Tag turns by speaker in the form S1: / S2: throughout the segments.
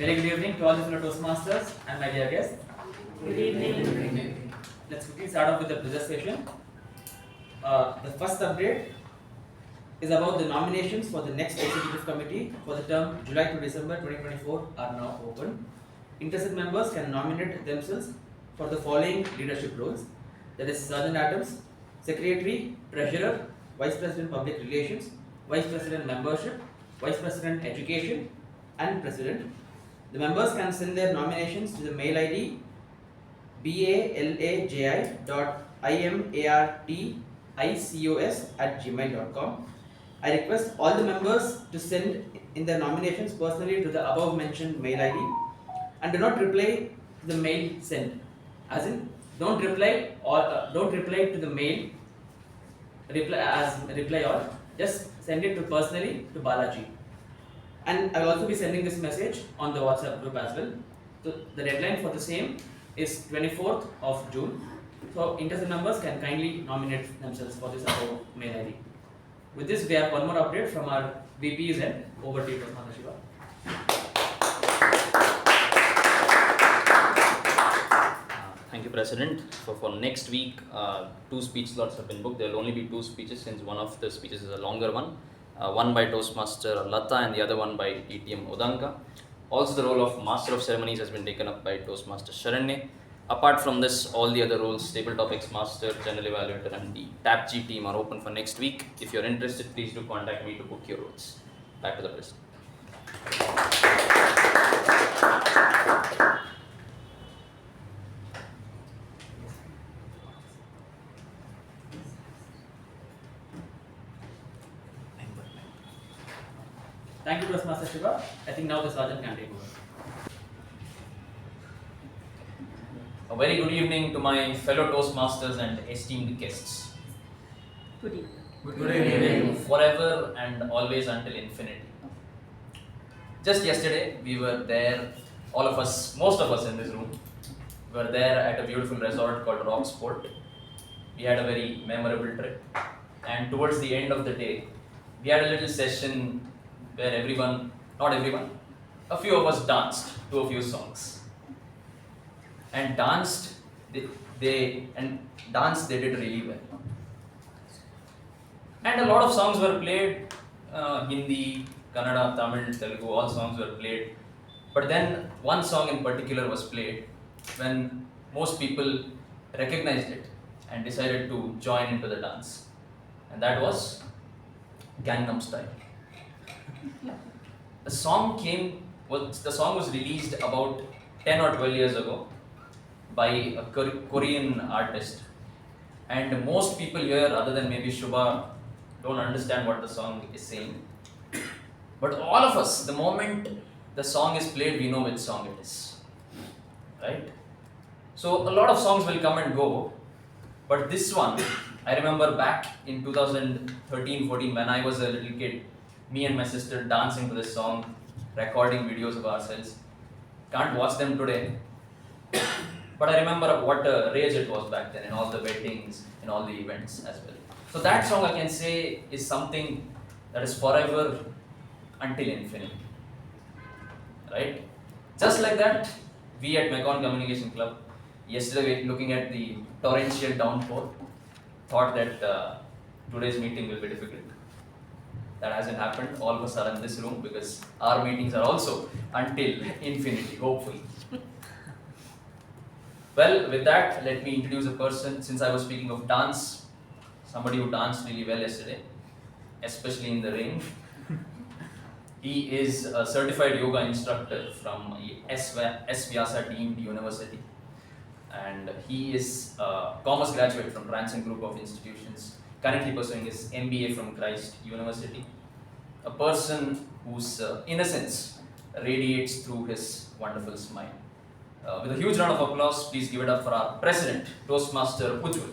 S1: Very good evening to all the fellow Toastmasters and my dear guests.
S2: Good evening.
S1: Let's quickly start off with the presentation. The first update is about the nominations for the next executive committee for the term July to December 2024 are now open. Interested members can nominate themselves for the following leadership roles, that is Sergeant Adams, Secretary, Treasurer, Vice President Public Relations, Vice President Membership, Vice President Education and President. The members can send their nominations to the mail ID balaji.imarticos@gmail.com. I request all the members to send in their nominations personally to the above mentioned mail ID and do not reply to the mail sent. As in, don't reply to the mail. Reply all. Just send it to personally to Balaji. And I will also be sending this message on the WhatsApp group as well. So the deadline for the same is 24th of June. So interested members can kindly nominate themselves for this above mail ID. With this, we have one more update from our VP's end. Over to you, Toastmaster Shiva.
S3: Thank you, President. So for next week, 2 speech slots have been booked. There will only be 2 speeches since one of the speeches is a longer one. One by Toastmaster Latha and the other one by TTM Udanka. Also, the role of Master of Ceremonies has been taken up by Toastmaster Sharanye. Apart from this, all the other roles, Table Topics Master, General Evaluator and the TAPG team are open for next week. If you are interested, please do contact me to book your roles. Back to the President.
S1: Thank you, Toastmaster Shiva. I think now the Sergeant can take over.
S3: A very good evening to my fellow Toastmasters and esteemed guests.
S2: Good evening.
S1: Good evening.
S3: Forever and always until infinity. Just yesterday, we were there, all of us, most of us in this room, were there at a beautiful resort called Rock Sport. We had a very memorable trip. And towards the end of the day, we had a little session where everyone, not everyone, a few of us danced to a few songs. And danced, they did really well. And a lot of songs were played, Hindi, Kannada, Tamil, Telugu, all songs were played. But then one song in particular was played when most people recognized it and decided to join into the dance. And that was Gangnam Style. The song was released about 10 or 12 years ago by a Korean artist, and most people here, other than maybe Shubha, don't understand what the song is saying. But all of us, the moment the song is played, we know which song it is, right? So a lot of songs will come and go, but this one, I remember back in 2013-14 when I was a little kid, me and my sister dancing to this song, recording videos of ourselves. Can't watch them today. But I remember what a rage it was back then in all the weddings, in all the events as well. So that song, I can say, is something that is forever until infinity. Right? Just like that, we at Mekon Communication Club, yesterday looking at the torrential downpour, thought that today's meeting will be difficult. That hasn't happened. All of us are in this room because our meetings are also until infinity, hopefully. Well, with that, let me introduce a person. Since I was speaking of dance, somebody who danced really well yesterday, especially in the ring. He is a certified yoga instructor from S. Vyasa deemed university. And he is a commerce graduate from Branson Group of Institutions, currently pursuing his MBA from Christ University. A person whose innocence radiates through his wonderful smile. With a huge round of applause, please give it up for our President, Toastmaster Ujwal.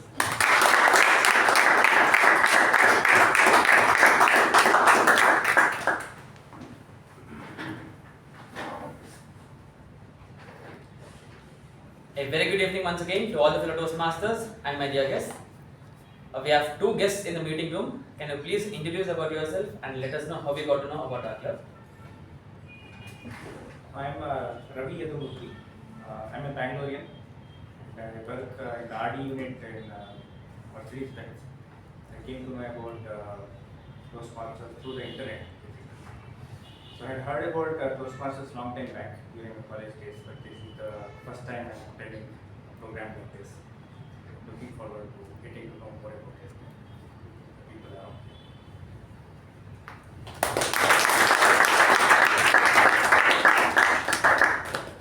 S1: A very good evening once again to all the fellow Toastmasters and my dear guests. We have 2 guests in the meeting room. Can you please introduce about yourself and let us know how we got to know about our club?
S4: I'm Ravi Yadumurthy. I'm a Bangalorean and I work in the RD unit in Mercedes Benz. I came to know about Toastmasters through the internet. So I had heard about Toastmasters long time back during the college days, but this is the first time I'm attending a program like this. Looking forward to getting to know more about this people around.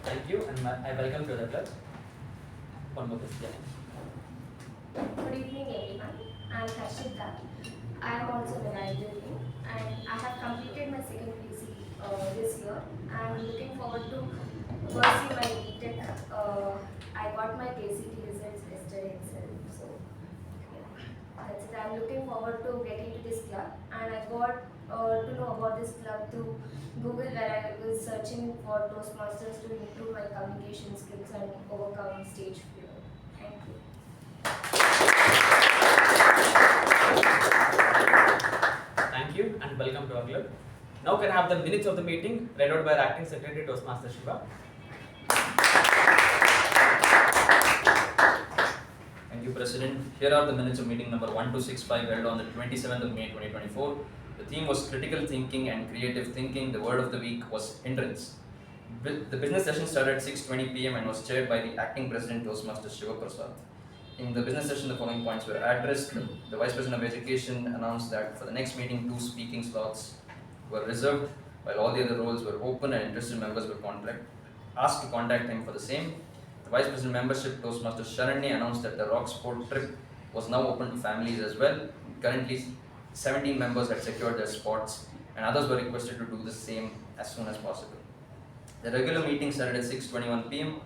S1: Thank you, and I welcome to the club. One more question.
S5: Good evening everyone, I am Harshitha. I am also a librarian and I have completed my second PC this year. I am looking forward to pursue my BTech. I got my KCT results yesterday itself, so yeah, that's it. I am looking forward to getting to this club, and I got to know about this club through Google, where I was searching for Toastmasters to improve my communication skills and overcome stage fear. Thank you.
S1: Thank you, and welcome to our club. Now can I have the minutes of the meeting read out by our Acting Secretary Toastmaster Shiva.
S3: Thank you, President. Here are the minutes of meeting number 1265 held on the 27th of May 2024. The theme was critical thinking and creative thinking. The word of the week was hindrance. The business session started at 6:20 p.m. and was chaired by the acting president Toastmaster Shivaprasad. In the business session, the following points were addressed. The Vice President of Education announced that for the next meeting, 2 speaking slots were reserved, while all the other roles were open and interested members were asked to contact him for the same. The Vice President membership, Toastmaster Sharanye, announced that the rock sport trip was now open to families as well. Currently, 17 members had secured their spots, and others were requested to do the same as soon as possible. The regular meeting started at 6:21 p.m.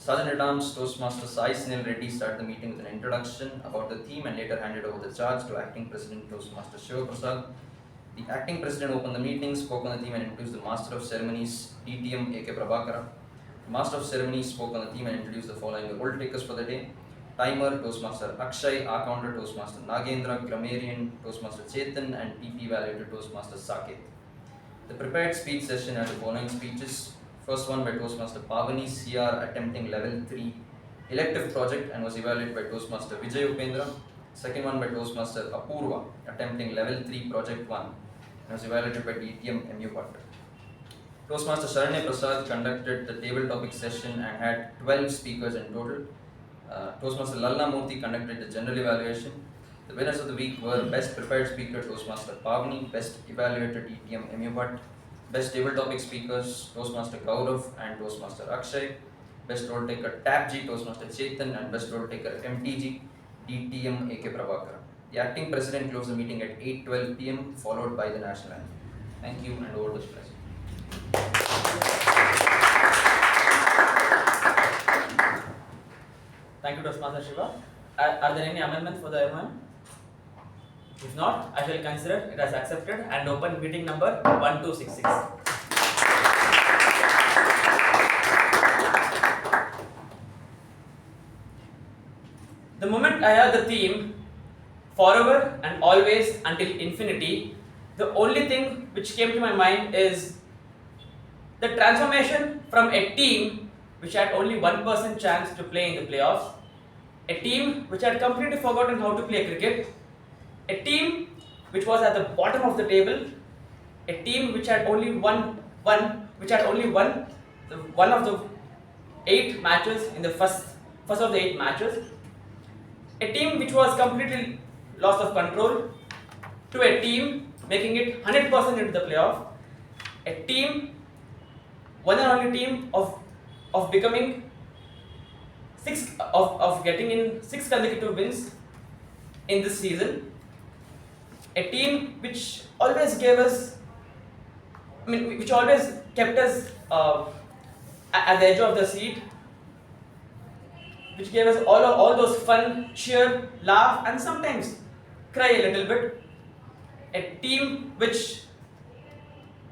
S3: Sergeant at Arms Toastmaster Sai Snell Reddy started the meeting with an introduction about the theme and later handed over the charge to Acting President Toastmaster Shivaprasad. The Acting President opened the meeting, spoke on the theme and introduced the Master of Ceremonies, DTM A.K. Prabhakara. The Master of Ceremonies spoke on the theme and introduced the following role takers for the day. Timer, Toastmaster Akshay, R-Counter, Toastmaster Nagendra, Grammarian, Toastmaster Chetan, and PP Evaluator, Toastmaster Saketh. The prepared speech session had the following speeches. First one by Toastmaster Pavani, CR, attempting level 3 elective project and was evaluated by Toastmaster Vijay Upendra. Second one by Toastmaster Apurva, attempting level 3 project 1 and was evaluated by DTM U Bhat. Toastmaster Shiavprasad conducted the table topic session and had 12 speakers in total. Toastmaster Lalla Murthy conducted the general evaluation. The winners of the week were Best Prepared Speaker Toastmaster Pavani, Best Evaluator DTM U Bhat, Best Table Topic Speakers Toastmaster Gaurav and Toastmaster Akshay, Best Role Taker TAPG Toastmaster Chetan, and Best Role Taker MTG DTM A.K. Prabhakara. The acting president closed the meeting at 8:12 p.m. followed by the national anthem. Thank you, and over to the president.
S1: Thank you, Toastmaster Shiva. Are there any amendments for the MOM? If not, I shall consider it as accepted and open meeting number 1266. The moment I heard the theme, forever and always until infinity, the only thing which came to my mind is the transformation from a team which had only 1% chance to play in the playoffs, a team which had completely forgotten how to play cricket, a team which was at the bottom of the table, a team which had only won one of the 8 matches in the first of the 8 matches, a team which was completely lost of control, to a team making it 100% into the playoff, a team, one and only team of becoming getting in 6 consecutive wins in this season, a team which always gave us, which always kept us at the edge of the seat, which gave us all those fun, cheer, laugh, and sometimes cry a little bit. A team which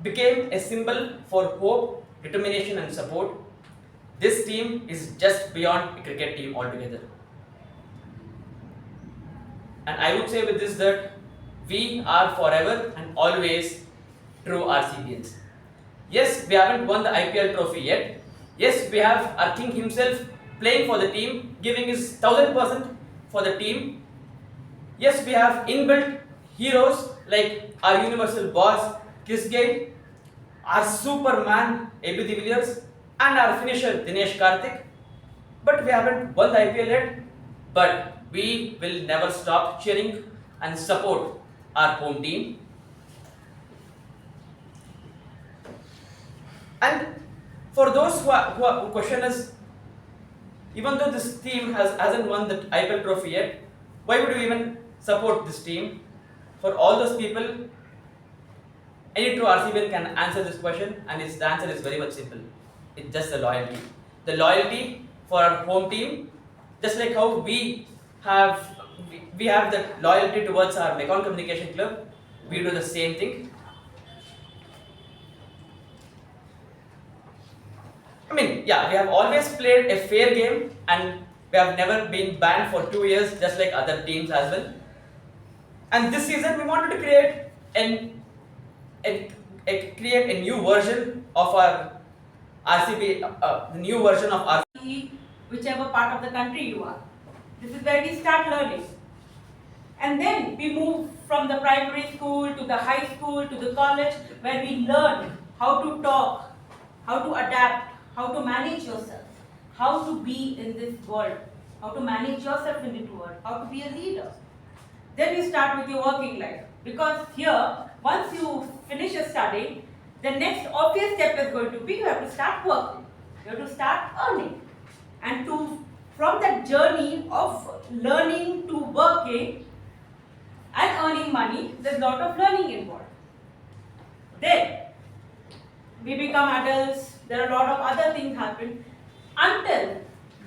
S1: became a symbol for hope, determination, and support. This team is just beyond a cricket team altogether. And I would say with this that we are forever and always true RCBians. Yes, we haven't won the IPL trophy yet. Yes, we have our king himself playing for the team, giving his 1000% for the team. Yes, we have inbuilt heroes like our universal boss, Chris Gale, our Superman, AB de Villiers, and our finisher, Dinesh Karthik. But we haven't won the IPL yet. But we will never stop cheering and support our home team. And for those who question us, even though this team hasn't won the IPL trophy yet, why would you even support this team? For all those people, any true RCBN can answer this question, and the answer is very much simple. It's just the loyalty. The loyalty for our home team, just like how we have the loyalty towards our Mekong Communication Club, we do the same thing. I mean, yeah, we have always played a fair game, and we have never been banned for 2 years, just like other teams as well. And this season, we wanted to create create a new version of our RCB, the new version of RCB.
S2: Whichever part of the country you are. This is where we start learning. And then we move from the primary school to the high school to the college, where we learn how to talk, how to adapt, how to manage yourself, how to be in this world, how to manage yourself in this world, how to be a leader. Then you start with your working life. Because here, once you finish your study, the next obvious step is going to be you have to start working. You have to start earning. And from that journey of learning to working and earning money, there's a lot of learning involved. Then we become adults, there are a lot of other things happen until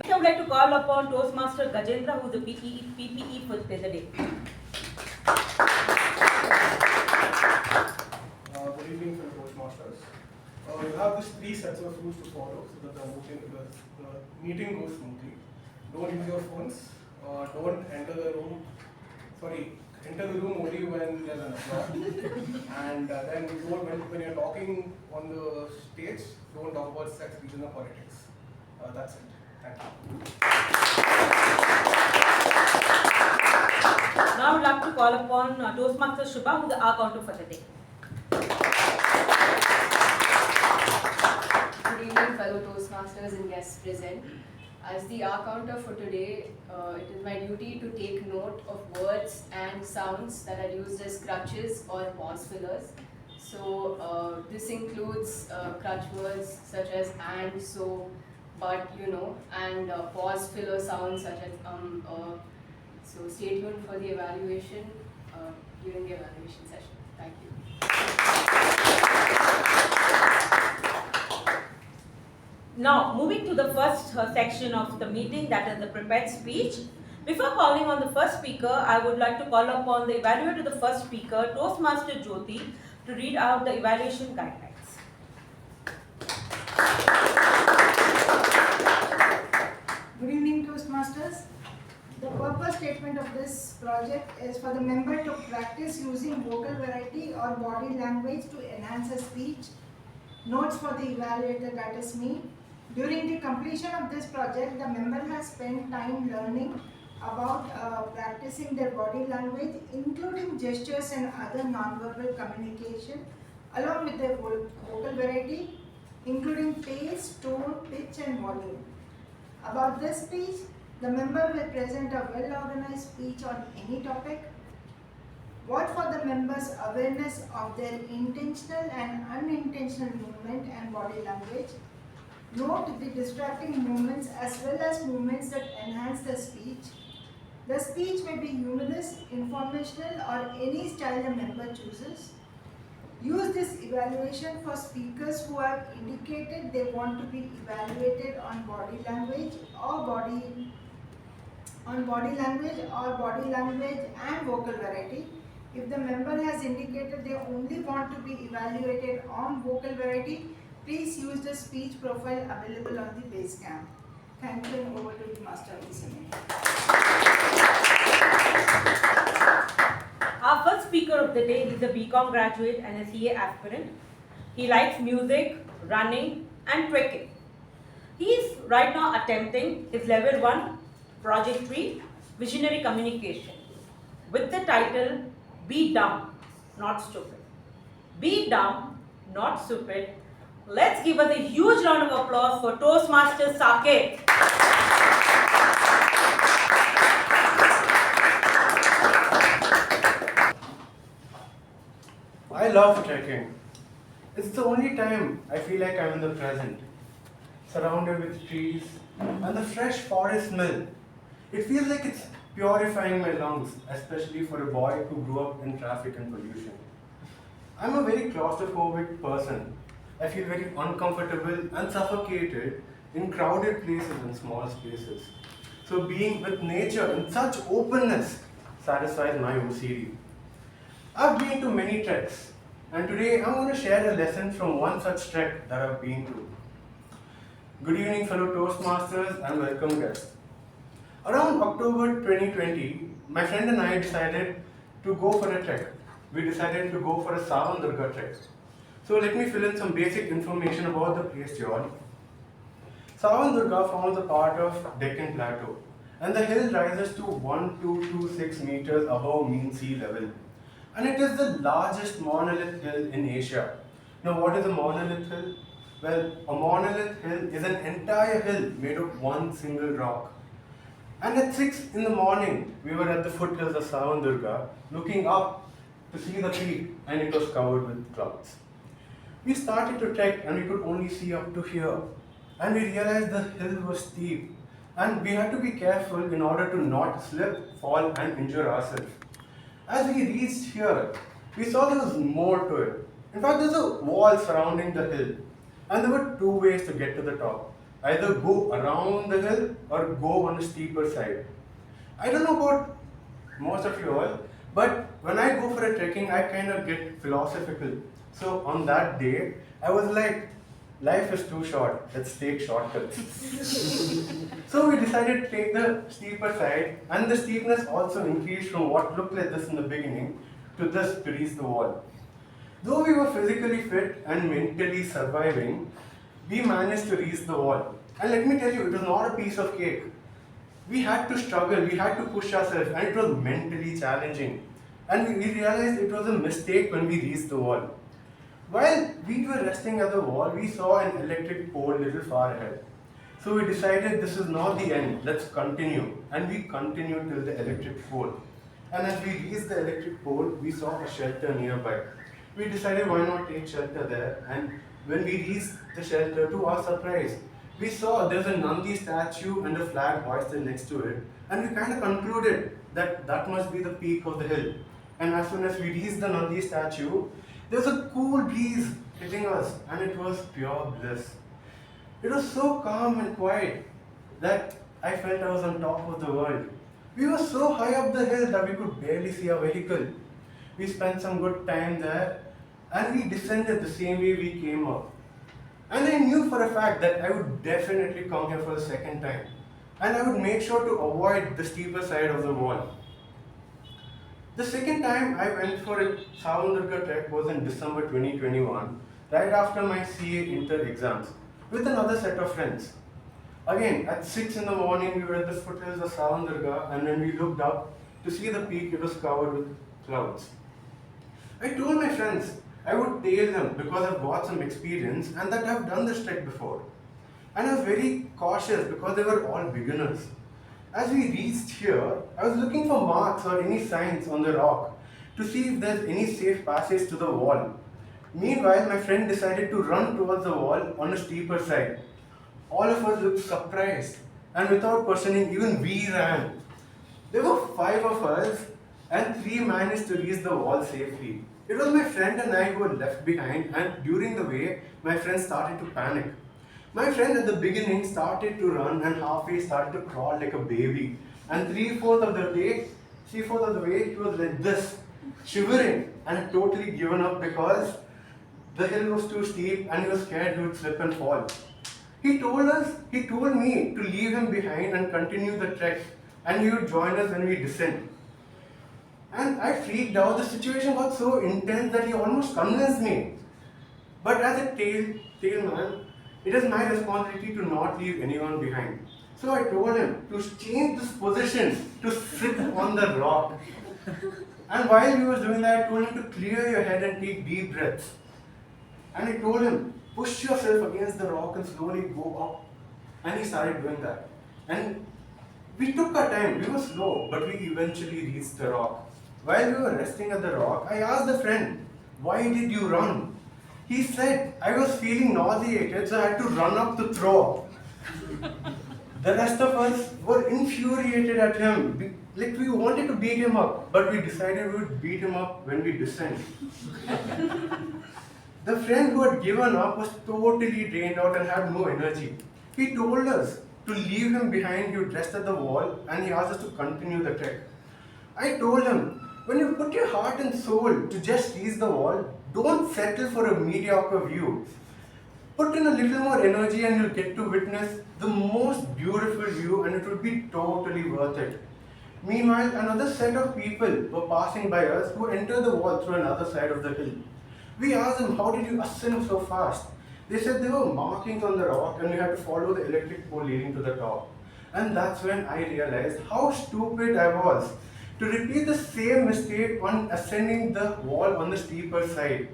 S2: I would like to call upon Toastmaster Gajendra, who is the PPE for the day.
S6: Good evening, fellow Toastmasters. You have these 3 sets of rules to follow so that the meeting goes smoothly. Don't use your phones. Don't enter the room. Enter the room only when there's an applause. And then when you're talking on the stage, don't talk about sex, religion, or politics. That's it. Thank you.
S2: Now I would like to call upon Toastmaster Shubha, who is the counter for the day.
S7: Good evening, fellow Toastmasters and guests present. As the counter for today, it is my duty to take note of words and sounds that are used as crutches or pause fillers. So this includes crutch words such as and, so, but, you know, and pause filler sounds such as So stay tuned for the evaluation during the evaluation session. Thank you.
S2: Now, moving to the first section of the meeting, that is the prepared speech. Before calling on the first speaker, I would like to call upon the evaluator, the first speaker, Toastmaster Jyothi, to read out the evaluation guidelines.
S8: Good evening, Toastmasters. The purpose statement of this project is for the member to practice using vocal variety or body language to enhance a speech. Notes for the evaluator, that is me. During the completion of this project, the member has spent time learning about practicing their body language, including gestures and other non-verbal communication, along with their vocal variety, including pace, tone, pitch and volume. About this speech, the member will present a well-organized speech on any topic. What for the members' awareness of their intentional and unintentional movement and body language. Note the distracting movements as well as movements that enhance the speech. The speech may be humorous, informational or any style the member chooses. Use this evaluation for speakers who have indicated they want to be evaluated on body language and vocal variety. If the member has indicated they only want to be evaluated on vocal variety, please use the speech profile available on the base camp. Thank you, and over to the master of the seminar.
S2: Our first speaker of the day is a BCom graduate and a CA aspirant. He likes music, running, and trekking. He is right now attempting his level 1 project 3 visionary communication with the title Be Dumb, Not Stupid. Be dumb, not stupid. Let's give us a huge round of applause for Toastmasters Saketh.
S9: I love trekking. It's the only time I feel like I'm in the present, surrounded with trees and the fresh forest smell. It feels like it's purifying my lungs, especially for a boy who grew up in traffic and pollution. I'm a very claustrophobic person. I feel very uncomfortable and suffocated in crowded places and small spaces. So being with nature in such openness satisfies my OCD. I've been to many treks, and today I'm going to share a lesson from one such trek that I've been to. Good evening, fellow Toastmasters, and welcome guests. Around October 2020, my friend and I decided to go for a trek. We decided to go for a Savandurga trek. So let me fill in some basic information about the place, y'all. Savandurga forms a part of Deccan Plateau, and the hill rises to 1226 meters above mean sea level. And it is the largest monolith hill in Asia. Now, what is a monolith hill? Well, a monolith hill is an entire hill made of one single rock. And at 6 in the morning, we were at the foothills of Savandurga, looking up to see the peak, and it was covered with clouds. We started to trek and we could only see up to here. And we realized the hill was steep and we had to be careful in order to not slip, fall and injure ourselves. As we reached here, we saw there was more to it. In fact, there's a wall surrounding the hill and there were two ways to get to the top. Either go around the hill or go on a steeper side. I don't know about most of you all, but when I go for a trekking, I kind of get philosophical. So on that day, I was like, life is too short, let's take shortcuts. So we decided to take the steeper side, and the steepness also increased from what looked like this in the beginning to this to reach the wall. Though we were physically fit and mentally surviving, we managed to reach the wall. And let me tell you, it was not a piece of cake. We had to struggle, we had to push ourselves, and it was mentally challenging. And we realized it was a mistake when we reached the wall. While we were resting at the wall, we saw an electric pole a little far ahead. So we decided this is not the end, let's continue. And we continued till the electric pole. And as we reached the electric pole, we saw a shelter nearby. We decided why not take shelter there. And when we reached the shelter, to our surprise, we saw there's a Nandi statue and a flag hoisted next to it. And we kind of concluded that that must be the peak of the hill. And as soon as we reached the Nandi statue, there was a cool breeze hitting us, and it was pure bliss. It was so calm and quiet that I felt I was on top of the world. We were so high up the hill that we could barely see our vehicle. We spent some good time there, and we descended the same way we came up. And I knew for a fact that I would definitely come here for the second time, and I would make sure to avoid the steeper side of the wall. The second time I went for a Savandurga trek was in December 2021, right after my CA inter exams, with another set of friends. Again, at 6 in the morning, we were at the foothills of Savandurga, and when we looked up to see the peak, it was covered with clouds. I told my friends I would tail them because I've got some experience and that I've done this trek before. And I was very cautious because they were all beginners. As we reached here, I was looking for marks or any signs on the rock to see if there's any safe passage to the wall. Meanwhile, my friend decided to run towards the wall on a steeper side. All of us looked surprised, and without questioning, even we ran. There were 5 of us, and 3 managed to reach the wall safely. It was my friend and I who were left behind, and during the way, my friend started to panic. My friend at the beginning started to run and halfway started to crawl like a baby. And 3/4 of the way, he was like this, shivering, and had totally given up because the hill was too steep and he was scared he would slip and fall. He told me to leave him behind and continue the trek, and he would join us when we descend. And I freaked out. The situation got so intense that he almost convinced me. But as a tailman, it is my responsibility to not leave anyone behind. So I told him to change this position to sit on the rock. And while he was doing that, I told him to clear your head and take deep breaths. And I told him, push yourself against the rock and slowly go up. And he started doing that. And we took our time, we were slow, but we eventually reached the rock. While we were resting at the rock, I asked the friend, why did you run? He said, I was feeling nauseated, so I had to run up to throw up. The rest of us were infuriated at him. We wanted to beat him up, but we decided we would beat him up when we descend. The friend who had given up was totally drained out and had no energy. He told us to leave him behind. He would rest at the wall, and he asked us to continue the trek. I told him, when you put your heart and soul to just reach the wall, don't settle for a mediocre view. Put in a little more energy and you'll get to witness the most beautiful view, and it would be totally worth it. Meanwhile, another set of people were passing by us who entered the wall through another side of the hill. We asked them, how did you ascend so fast? They said there were markings on the rock and we had to follow the electric pole leading to the top. And that's when I realized how stupid I was to repeat the same mistake on ascending the wall on the steeper side.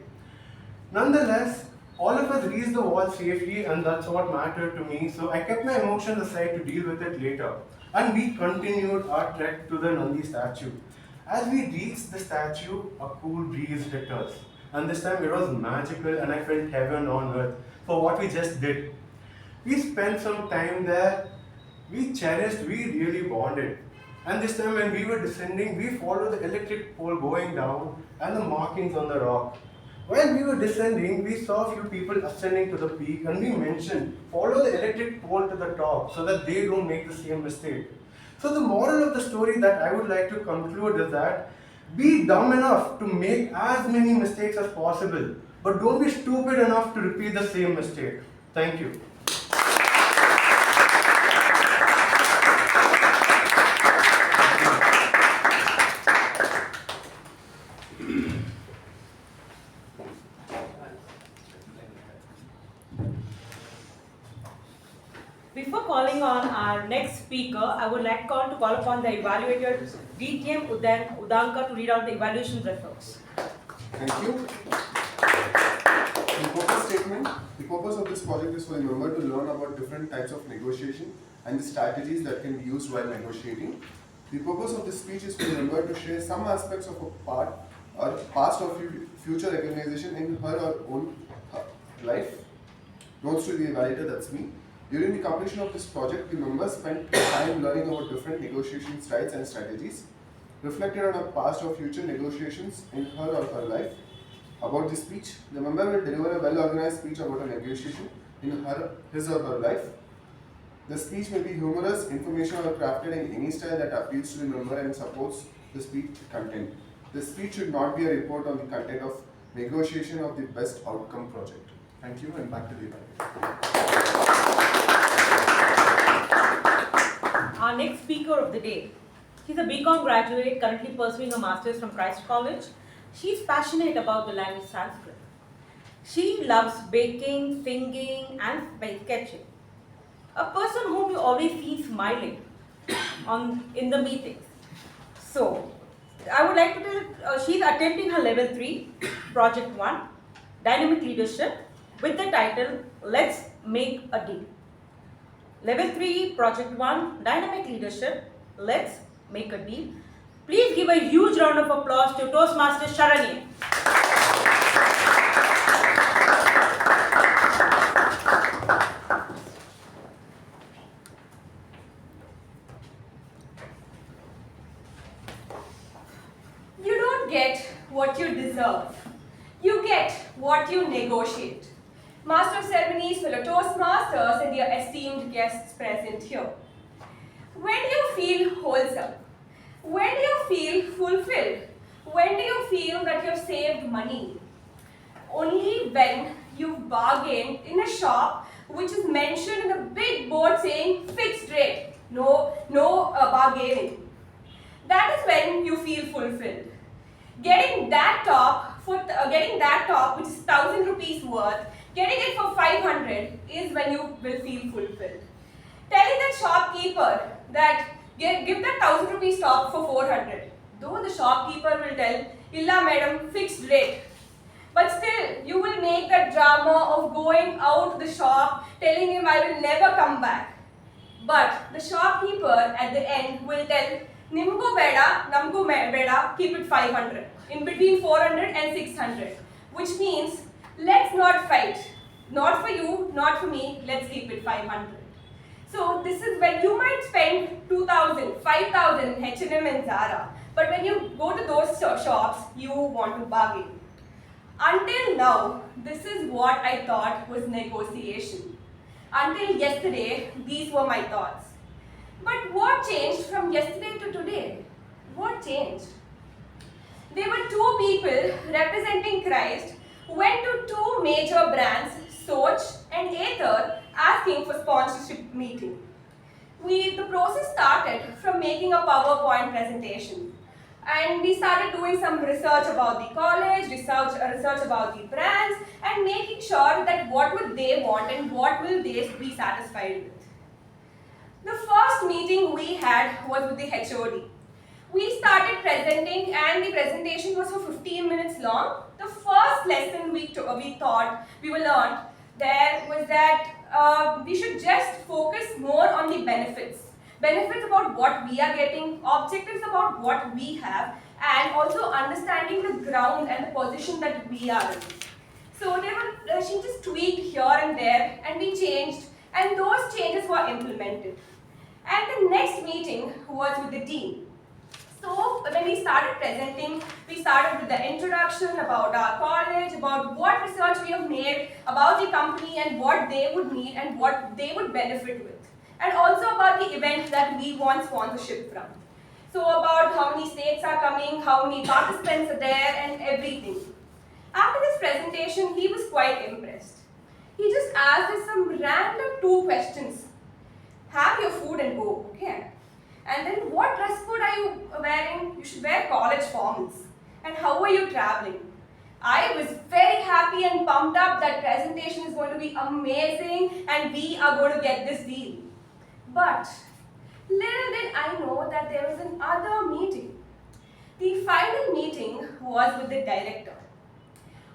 S9: Nonetheless, all of us reached the wall safely, and that's what mattered to me, so I kept my emotions aside to deal with it later. And we continued our trek to the Nandi statue. As we reached the statue, a cool breeze hit us. And this time it was magical and I felt heaven on earth for what we just did. We spent some time there, we cherished, we really bonded. And this time when we were descending, we followed the electric pole going down and the markings on the rock. While we were descending, we saw a few people ascending to the peak, and we mentioned, follow the electric pole to the top so that they don't make the same mistake. So the moral of the story that I would like to conclude is that be dumb enough to make as many mistakes as possible, but don't be stupid enough to repeat the same mistake. Thank you.
S2: Before calling on our next speaker, I would like to call upon the evaluator, DTM Udanka, to read out the evaluation results.
S10: Thank you. The purpose statement. The purpose of this project is for the member to learn about different types of negotiation and the strategies that can be used while negotiating. The purpose of this speech is for the member to share some aspects of a part or past or future recognition in her or own life. Notes to the evaluator, that's me. During the completion of this project, the member spent time learning about different negotiation styles and strategies, reflected on her past or future negotiations in her or her life. About the speech, the member will deliver a well-organized speech about a negotiation in his or her life. The speech may be humorous, informational, or crafted in any style that appeals to the member and supports the speech content. The speech should not be a report on the content of negotiation of the best outcome project. Thank you, and back to the evaluator.
S2: Our next speaker of the day. She's a BCom graduate currently pursuing a master's from Christ College. She's passionate about the language Sanskrit. She loves baking, singing, and sketching. A person whom you always see smiling in the meetings. So, I would like to tell, she's attempting her level 3, project 1, dynamic leadership, with the title, Let's Make a Deal. Level 3, project 1, dynamic leadership, let's make a deal. Please give a huge round of applause to Toastmasters Sharanye.
S11: You don't get what you deserve. You get what you negotiate. Master of Ceremonies, fellow Toastmasters, and your esteemed guests present here. When do you feel wholesome? When do you feel fulfilled? When do you feel that you've saved money? Only when you've bargained in a shop which is mentioned in a big board saying fixed rate, no bargaining. That is when you feel fulfilled. Getting that top which is 1,000 rupees worth, getting it for 500 is when you will feel fulfilled. Telling that shopkeeper that give that 1,000 rupees top for 400, though the shopkeeper will tell, "Illa madam, fixed rate." But still, you will make that drama of going out the shop, telling him I will never come back. But the shopkeeper at the end will tell, "Nimgu beda, namgu beda, keep it 500. In between 400 and 600. Which means, let's not fight. Not for you, not for me, let's keep it 500. So this is when you might spend 2,000, 5,000 in H&M and Zara. But when you go to those shops, you want to bargain. Until now, this is what I thought was negotiation. Until yesterday, these were my thoughts. But what changed from yesterday to today? What changed? There were two people representing Christ who went to two major brands, Soch and Aether, asking for sponsorship meeting. The process started from making a PowerPoint presentation. And we started doing some research about the college, research about the brands, and making sure that what would they want and what will they be satisfied with. The first meeting we had was with the HOD. We started presenting and the presentation was for 15 minutes long. The first lesson we thought we will learn there was that we should just focus more on the benefits. Benefits about what we are getting, objectives about what we have, and also understanding the ground and the position that we are in. So she just tweaked here and there, and we changed, and those changes were implemented. And the next meeting was with the dean. So when we started presenting, we started with the introduction about our college, about what research we have made about the company and what they would need and what they would benefit with. And also about the event that we want sponsorship from. So about how many states are coming, how many participants are there, and everything. After this presentation, he was quite impressed. He just asked us some random 2 questions. Have your food and go, okay? And then what dress code are you wearing? You should wear college formals. And how are you traveling? I was very happy and pumped up that presentation is going to be amazing and we are going to get this deal. But little did I know that there was another meeting. The final meeting was with the director.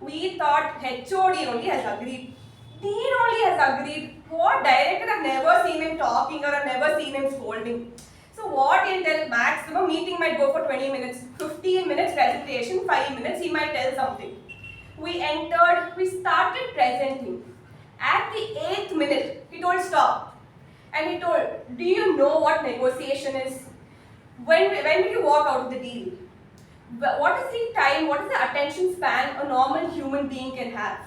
S11: We thought HOD only has agreed. Dean only has agreed. What director? I've never seen him talking or I've never seen him scolding. So what he'll tell, maximum meeting might go for 20 minutes, 15 minutes presentation, 5 minutes he might tell something. We entered, we started presenting. At the 8th minute, he told stop. And he told, do you know what negotiation is? When will you walk out of the deal? What is the time, what is the attention span a normal human being can have?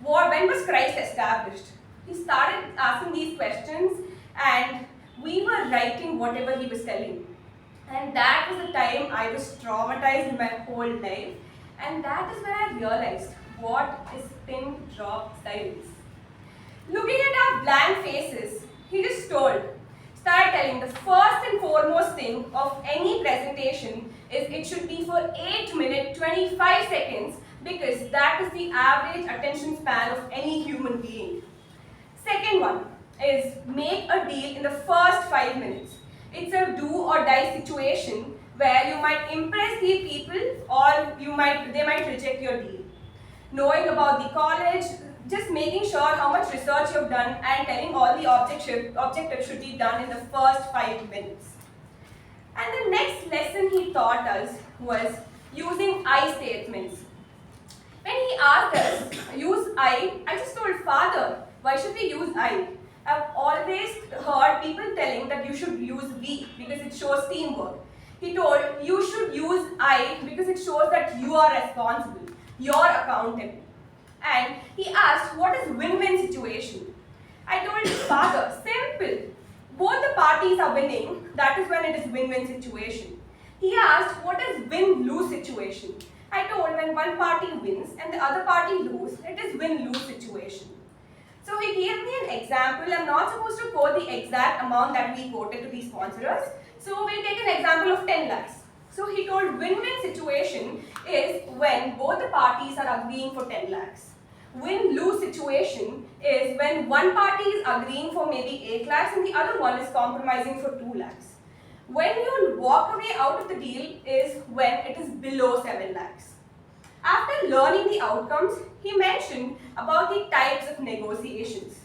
S11: When was Christ established? He started asking these questions and we were writing whatever he was telling. And that was the time I was traumatized in my whole life. And that is when I realized what is pin drop silence. Looking at our blank faces, he just started telling the first and foremost thing of any presentation is it should be for 8 minutes, 25 seconds because that is the average attention span of any human being. Second one is make a deal in the first 5 minutes. It's a do or die situation where you might impress the people or they might reject your deal. Knowing about the college, just making sure how much research you've done and telling all the objectives should be done in the first 5 minutes. And the next lesson he taught us was using I statements. When he asked us, use I just told father, why should we use I? I've always heard people telling that you should use we because it shows teamwork. He told, you should use I because it shows that you are responsible, you're accountable. And he asked, what is win-win situation? I told father, simple. Both the parties are winning, that is when it is win-win situation. He asked, what is win-lose situation? I told when one party wins and the other party loses, it is win-lose situation. So he gave me an example. I'm not supposed to quote the exact amount that we quoted to the sponsors. So we'll take an example of 10 lakhs. So he told win-win situation is when both the parties are agreeing for 10 lakhs. Win-lose situation is when one party is agreeing for maybe 8 lakhs and the other one is compromising for 2 lakhs. When you walk away out of the deal is when it is below 7 lakhs. After learning the outcomes, he mentioned about the types of negotiations.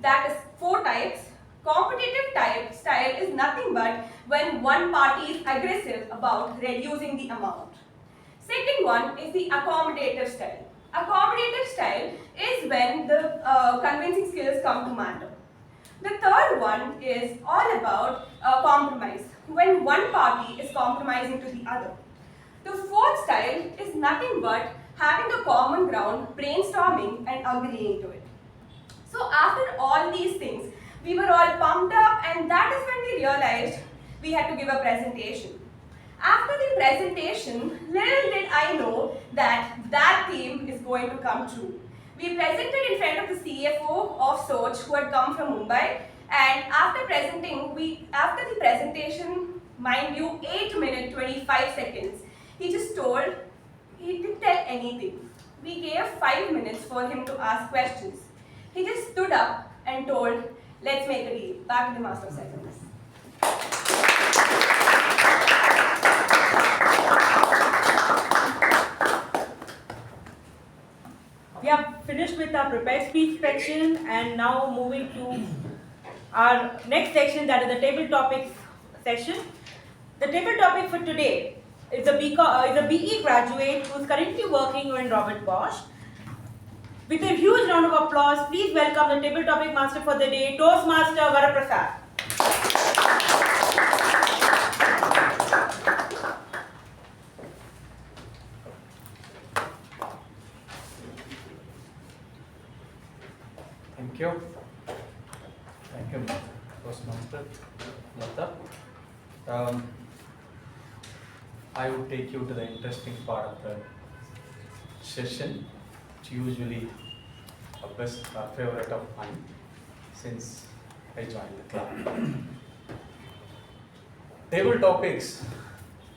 S11: That is 4 types. Competitive type style is nothing but when one party is aggressive about reducing the amount. Second one is the accommodative style. Accommodative style is when the convincing skills come to matter. The third one is all about compromise, when one party is compromising to the other. The fourth style is nothing but having a common ground, brainstorming and agreeing to it. So after all these things, we were all pumped up and that is when we realized we had to give a presentation. After the presentation, little did I know that that theme is going to come true. We presented in front of the CFO of Soch who had come from Mumbai, and after the presentation, mind you, 8 minutes 25 seconds, he didn't tell anything. We gave 5 minutes for him to ask questions. He just stood up and told, let's make a deal. Back to the Master of Ceremonies.
S2: We have finished with our prepared speech section and now moving to our next section, that is the table topics session. The table topic for today is a BE graduate who is currently working in Robert Bosch. With a huge round of applause, please welcome the table topic master for the day, Toastmaster Varaprasad.
S12: Thank you. Thank you, Toastmaster Latha. I will take you to the interesting part of the session, which usually a best or favorite of mine since I joined the club. Table topics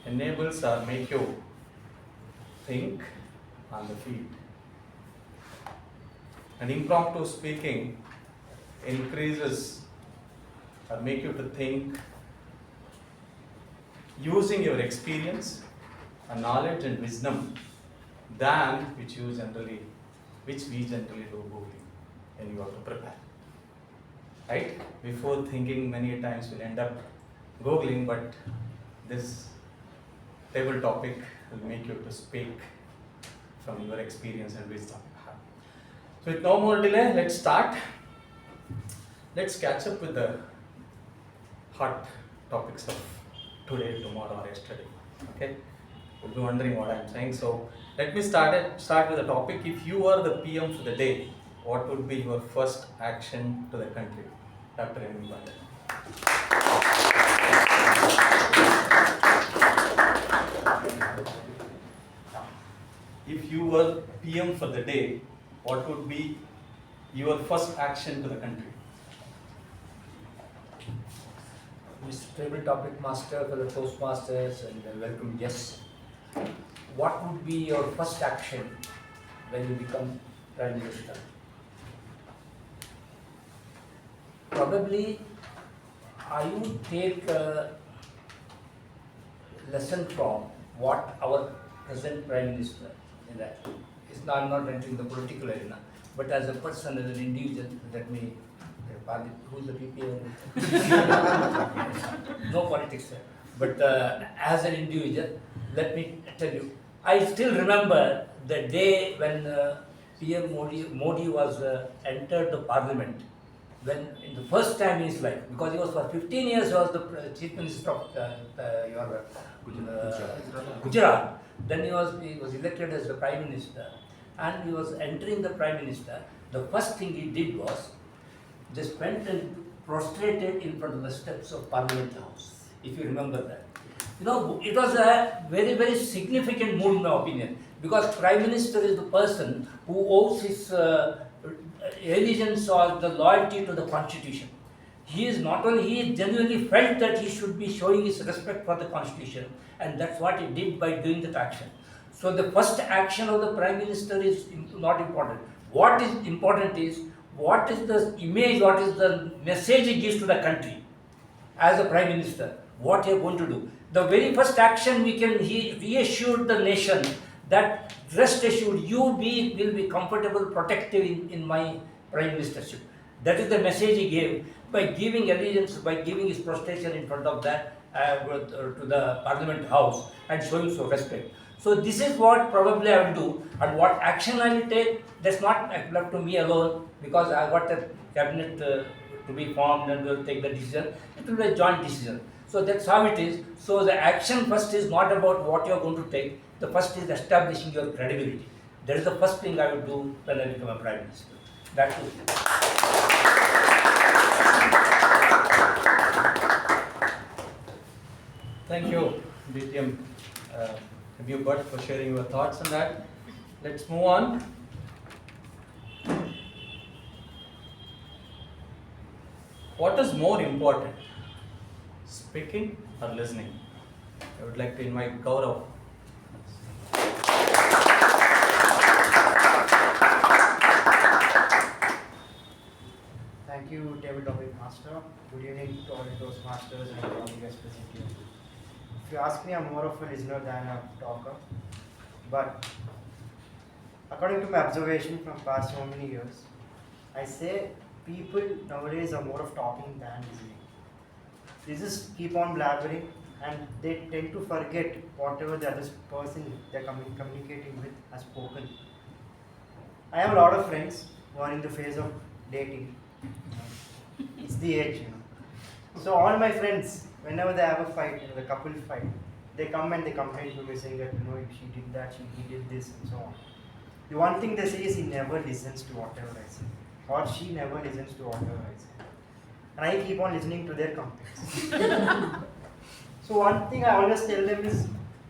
S12: enables or make you think on the feet. And impromptu speaking increases or make you to think using your experience and knowledge and wisdom than which we generally do Googling when you have to prepare. Right? Before thinking many times we'll end up Googling, but this table topic will make you to speak from your experience and wisdom. So with no more delay, let's start. Let's catch up with the hot topics of today, tomorrow or yesterday. Okay? You'll be wondering what I'm saying. So let me start with the topic. If you are the PM for the day, what would be your first action to the country? Dr. Ujwal. If you were PM for the day, what would be your first action to the country?
S13: Mr. Table Topic Master for the Toastmasters and welcome guests. What would be your first action when you become Prime Minister? Probably I would take a lesson from what our present Prime Minister in that. I'm not entering the political arena, but as a person, as an individual, let me. Who's the PPA? No politics, sir. But as an individual, let me tell you, I still remember the day when PM Modi was entered the parliament. When in the first time in his life, because he was for 15 years he was the chief minister of Gujarat. Then he was elected as the prime minister, and he was entering the prime minister. The first thing he did was just went and prostrated in front of the steps of Parliament House, if you remember that. You know, it was a very, very significant move in my opinion, because Prime Minister is the person who owes his allegiance or the loyalty to the Constitution. He is not only, he genuinely felt that he should be showing his respect for the constitution, and that's what he did by doing that action. So the first action of the Prime Minister is not important. What is important is, what is the image, what is the message he gives to the country as a Prime Minister, what you are going to do. The very first action he reassured the nation that rest assured will be comfortable, protective in my Prime Ministership. That is the message he gave by giving allegiance, by giving his prostration in front of that to the Parliament House and showing so respect. So this is what probably I will do, and what action I will take, that's not left to me alone, because I got a cabinet to be formed and will take the decision. It will be a joint decision. So that's how it is. So the action first is not about what you are going to take. The first is establishing your credibility. That is the first thing I will do when I become a Prime Minister. That too.
S12: Thank you, DTM U Bhat, for sharing your thoughts on that. Let's move on. What is more important, speaking or listening? I would like to invite Gaurav.
S14: Thank you, tabletop master. Good evening to all the Toastmasters and all the guest present here. If you ask me, I'm more of a listener than a talker. But according to my observation from past so many years, I say people nowadays are more of talking than listening. They just keep on blabbering and they tend to forget whatever the other person they're communicating with has spoken. I have a lot of friends who are in the phase of dating. It's the age, So all my friends, whenever they have a fight, the couple fight, they come and they complain to me saying that, she did that, he did this, and so on. The one thing they say is he never listens to whatever I say, or she never listens to whatever I say. And I keep on listening to their complaints. So one thing I always tell them is,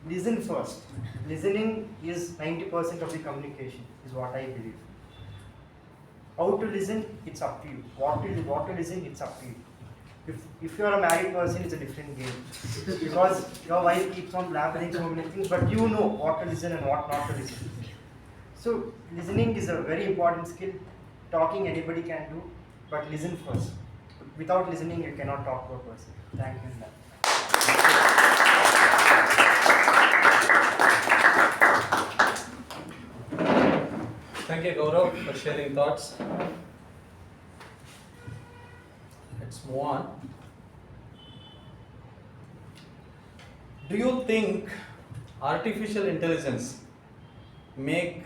S14: listen first. Listening is 90% of the communication, is what I believe. How to listen, it's up to you. What to listen, it's up to you. If you are a married person, it's a different game. Because your wife keeps on blabbering so many things, but you know what to listen and what not to listen. So listening is a very important skill. Talking anybody can do, but listen first. Without listening, you cannot talk to a person. Thank you.
S12: Thank you, Gaurav, for sharing thoughts. Let's move on. Do you think artificial intelligence make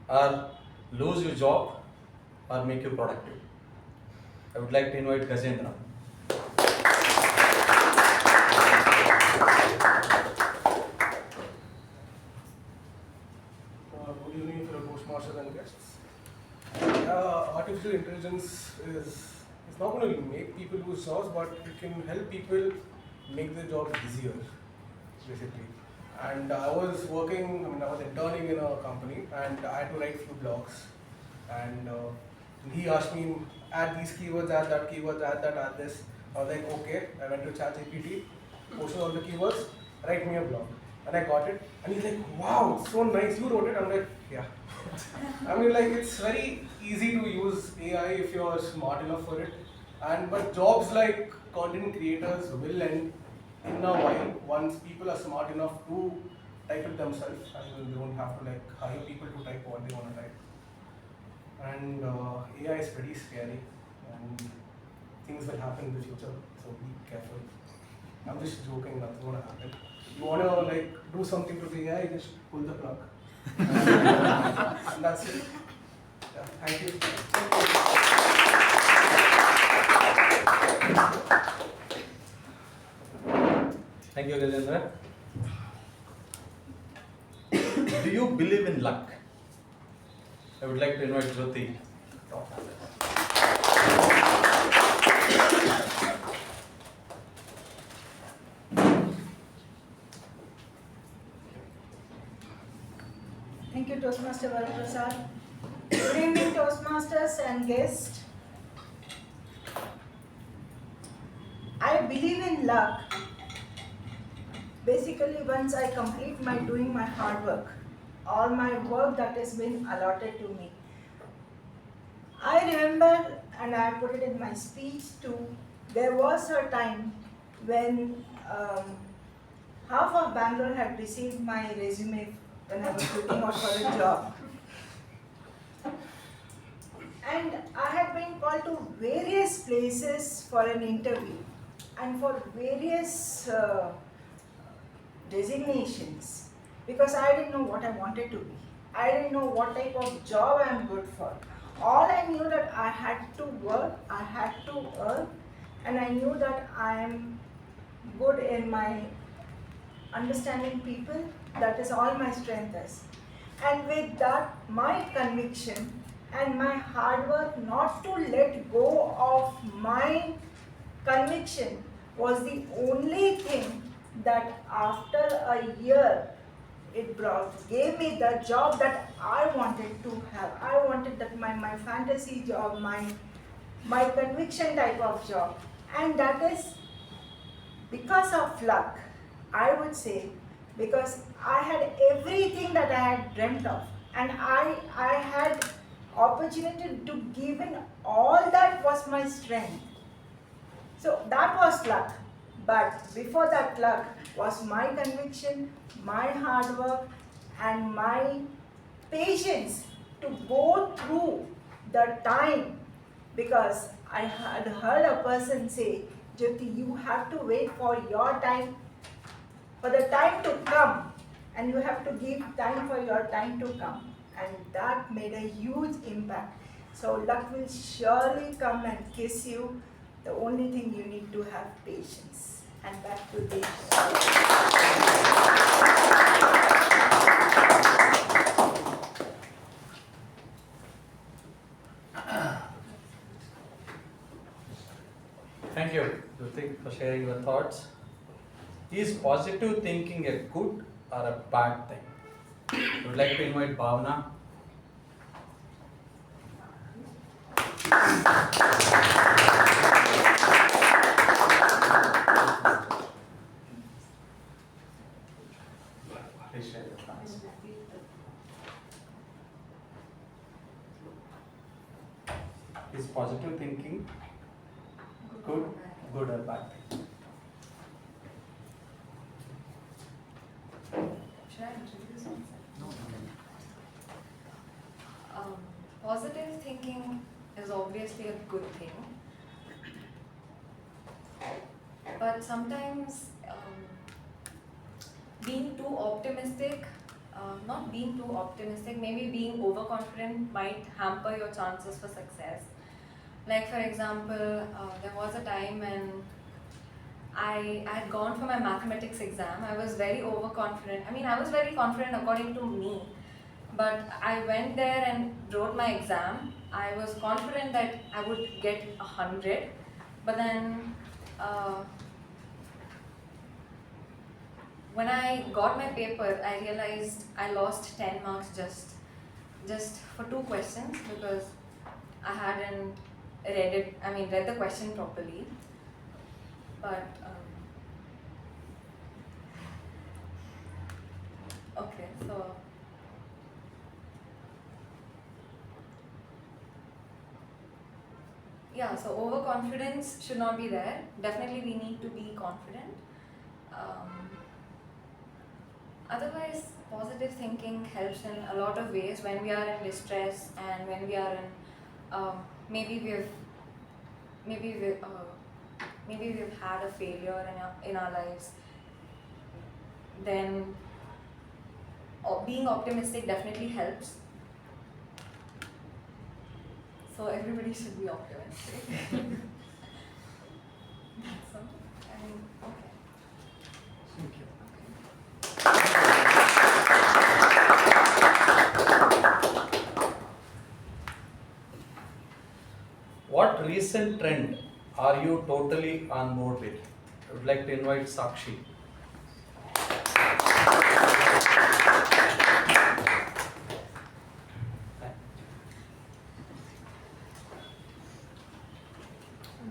S12: or lose your job or make you productive? I would like to invite Gajendra.
S6: Good evening, fellow Toastmasters and guests. Artificial intelligence is not going to make people lose jobs, but it can help people make their jobs easier, basically. And I was interning in a company, and I had to write few blogs. And he asked me, add these keywords, add that keywords, add that, add this. I was like, okay. I went to ChatGPT, posted all the keywords, write me a blog. And I got it. And he's like, wow, it's so nice. You wrote it? I'm like, yeah. It's very easy to use AI if you're smart enough for it. But jobs like content creators will end in a while once people are smart enough to type it themselves, and they don't have to hire people to type what they want to type. And AI is pretty scary, and things will happen in the future, so be careful. I'm just joking, nothing's gonna happen. You wanna do something to the AI, just pull the plug. And that's it. Yeah, thank you.
S12: Thank you, Gajendra. Do you believe in luck? I would like to invite Jyothi.
S8: Thank you, Toastmaster Varaprasad. Good evening, Toastmasters and guests. believe in luck. Basically, once I complete doing my hard work, all my work that has been allotted to me. I remember, and I put it in my speech too, there was a time when half of Bangalore had received my resume when I was looking out for a job. And I had been called to various places for an interview and for various designations because I didn't know what I wanted to be. I didn't know what type of job I'm good for. All I knew that I had to work, I had to earn, and I knew that I am good in my understanding people. That is all my strength is. And with that, my conviction and my hard work not to let go of my conviction was the only thing that after a year it gave me the job that I wanted to have. I wanted that my fantasy job, my conviction type of job. And that is because of luck, I would say, because I had everything that I had dreamt of. And I had opportunity to give in all that was my strength. So that was luck. But before that luck was my conviction, my hard work, and my patience to go through the time. Because I had heard a person say, Jyothi, you have to wait for your time, for the time to come, and you have to give time for your time to come. And that made a huge impact. So luck will surely come and kiss you. The only thing you need to have patience. And back to the
S12: Thank you, Jyothi, for sharing your thoughts. Is positive thinking a good or a bad thing? I would like to invite Bhavana. Please share your thoughts. Is positive thinking good or bad thing?
S7: Should I introduce myself? Positive thinking is obviously a good thing, but sometimes being too optimistic, maybe being overconfident might hamper your chances for success. Like for example, there was a time when I had gone for my mathematics exam. I was very overconfident. I was very confident according to me. But I went there and wrote my exam. I was confident that I would get 100. But then when I got my paper, I realized I lost 10 marks just for 2 questions because I hadn't read the question properly. But okay, so yeah, so overconfidence should not be there. Definitely we need to be confident. Otherwise, positive thinking helps in a lot of ways when we are in distress and when we are in maybe we've had a failure in our lives. Then being optimistic definitely helps. So everybody should be optimistic. That's all. Okay.
S12: Thank you. What recent trend are you totally on board with? I would like to invite Sakshi.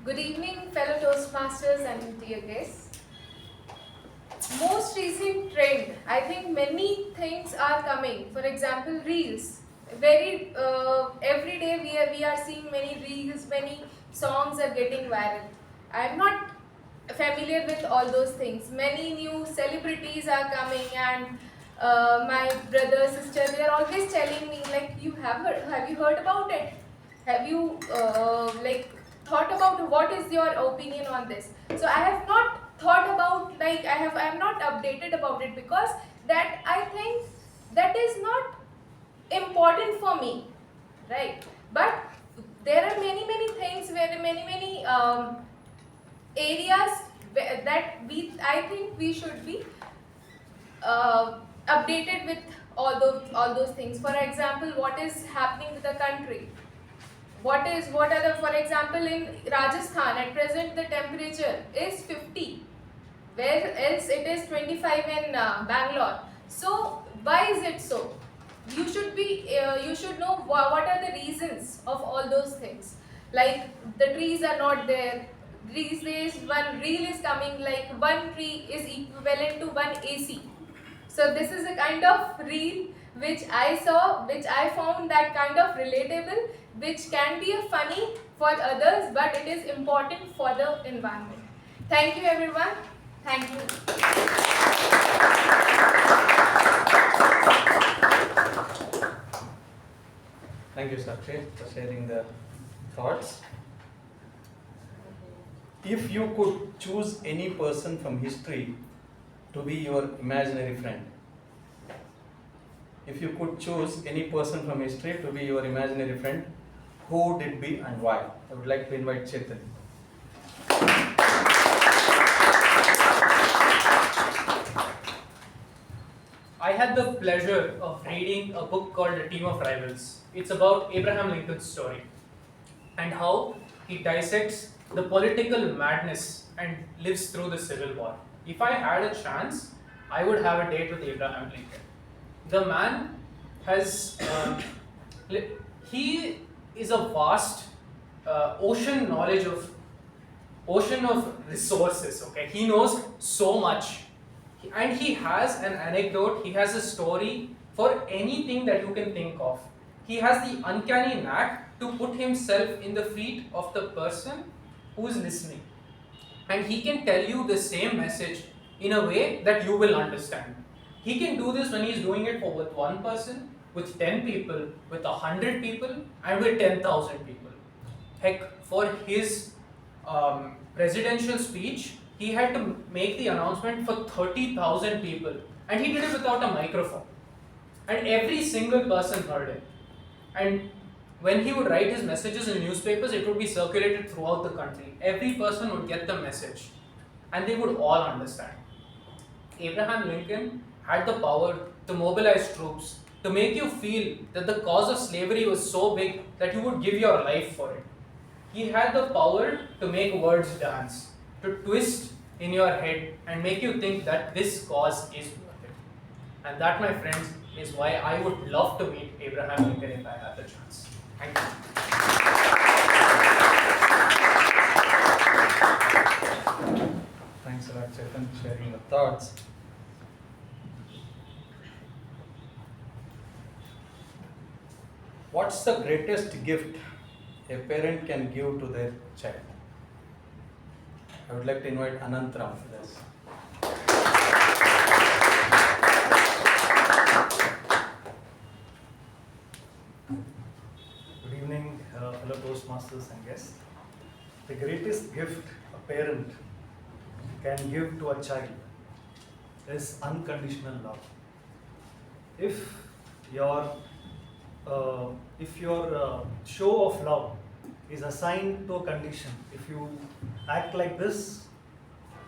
S15: Good evening, fellow Toastmasters. Toastmasters and dear guests. Most recent trend, I think many things are coming. For example, reels. Every day we are seeing many reels, many songs are getting viral. I'm not familiar with all those things. Many new celebrities are coming, and my brother, sister, they are always telling me like, have you heard about it? Have you thought about what is your opinion on this? So I have not thought about, like, I am not updated about it, because that, I think that is not important for me, right? But there are many things, where many areas that I think we should be updated with all those things. For example, what is happening with the country? What are the, for example, in Rajasthan at present the temperature is 50, where else it is 25 in Bangalore. So why is it so? You should know what are the reasons of all those things. Like, the trees are not there. These days one reel is coming, like one tree is equivalent to one AC. So this is a kind of reel which I saw, which I found that kind of relatable, which can be funny for others, but it is important for the environment. Thank you everyone. Thank you.
S12: Thank you, Sakshi, for sharing the thoughts. If you could choose any person from history to be your imaginary friend, if you could choose any person from history to be your imaginary friend, who would it be and why? I would like to invite Chetan.
S16: I had the pleasure of reading a book called A Team of Rivals. It's about Abraham Lincoln's story and how he dissects the political madness and lives through the Civil War. If I had a chance, I would have a date with Abraham Lincoln. The man has, he is a vast ocean of resources, okay? He knows so much. And he has an anecdote, he has a story for anything that you can think of. He has the uncanny knack to put himself in the feet of the person who is listening. And he can tell you the same message in a way that you will understand. He can do this when he is doing it with one person, with 10 people, with 100 people, and with 10,000 people. Heck, for his presidential speech, he had to make the announcement for 30,000 people, and he did it without a microphone. And every single person heard it. And when he would write his messages in newspapers, it would be circulated throughout the country. Every person would get the message, and they would all understand. Abraham Lincoln had the power to mobilize troops, to make you feel that the cause of slavery was so big that you would give your life for it. He had the power to make words dance, to twist in your head and make you think that this cause is worth it. And that, my friends, is why I would love to meet Abraham Lincoln if I had the chance. Thank you.
S12: Thanks a lot, Chetan, for sharing your thoughts. What's the greatest gift a parent can give to their child? I would like to invite Ananthram for this.
S17: Good evening, fellow Toastmasters and guests. The greatest gift a parent can give to a child is unconditional love. If your show of love is assigned to a condition, if you act like this,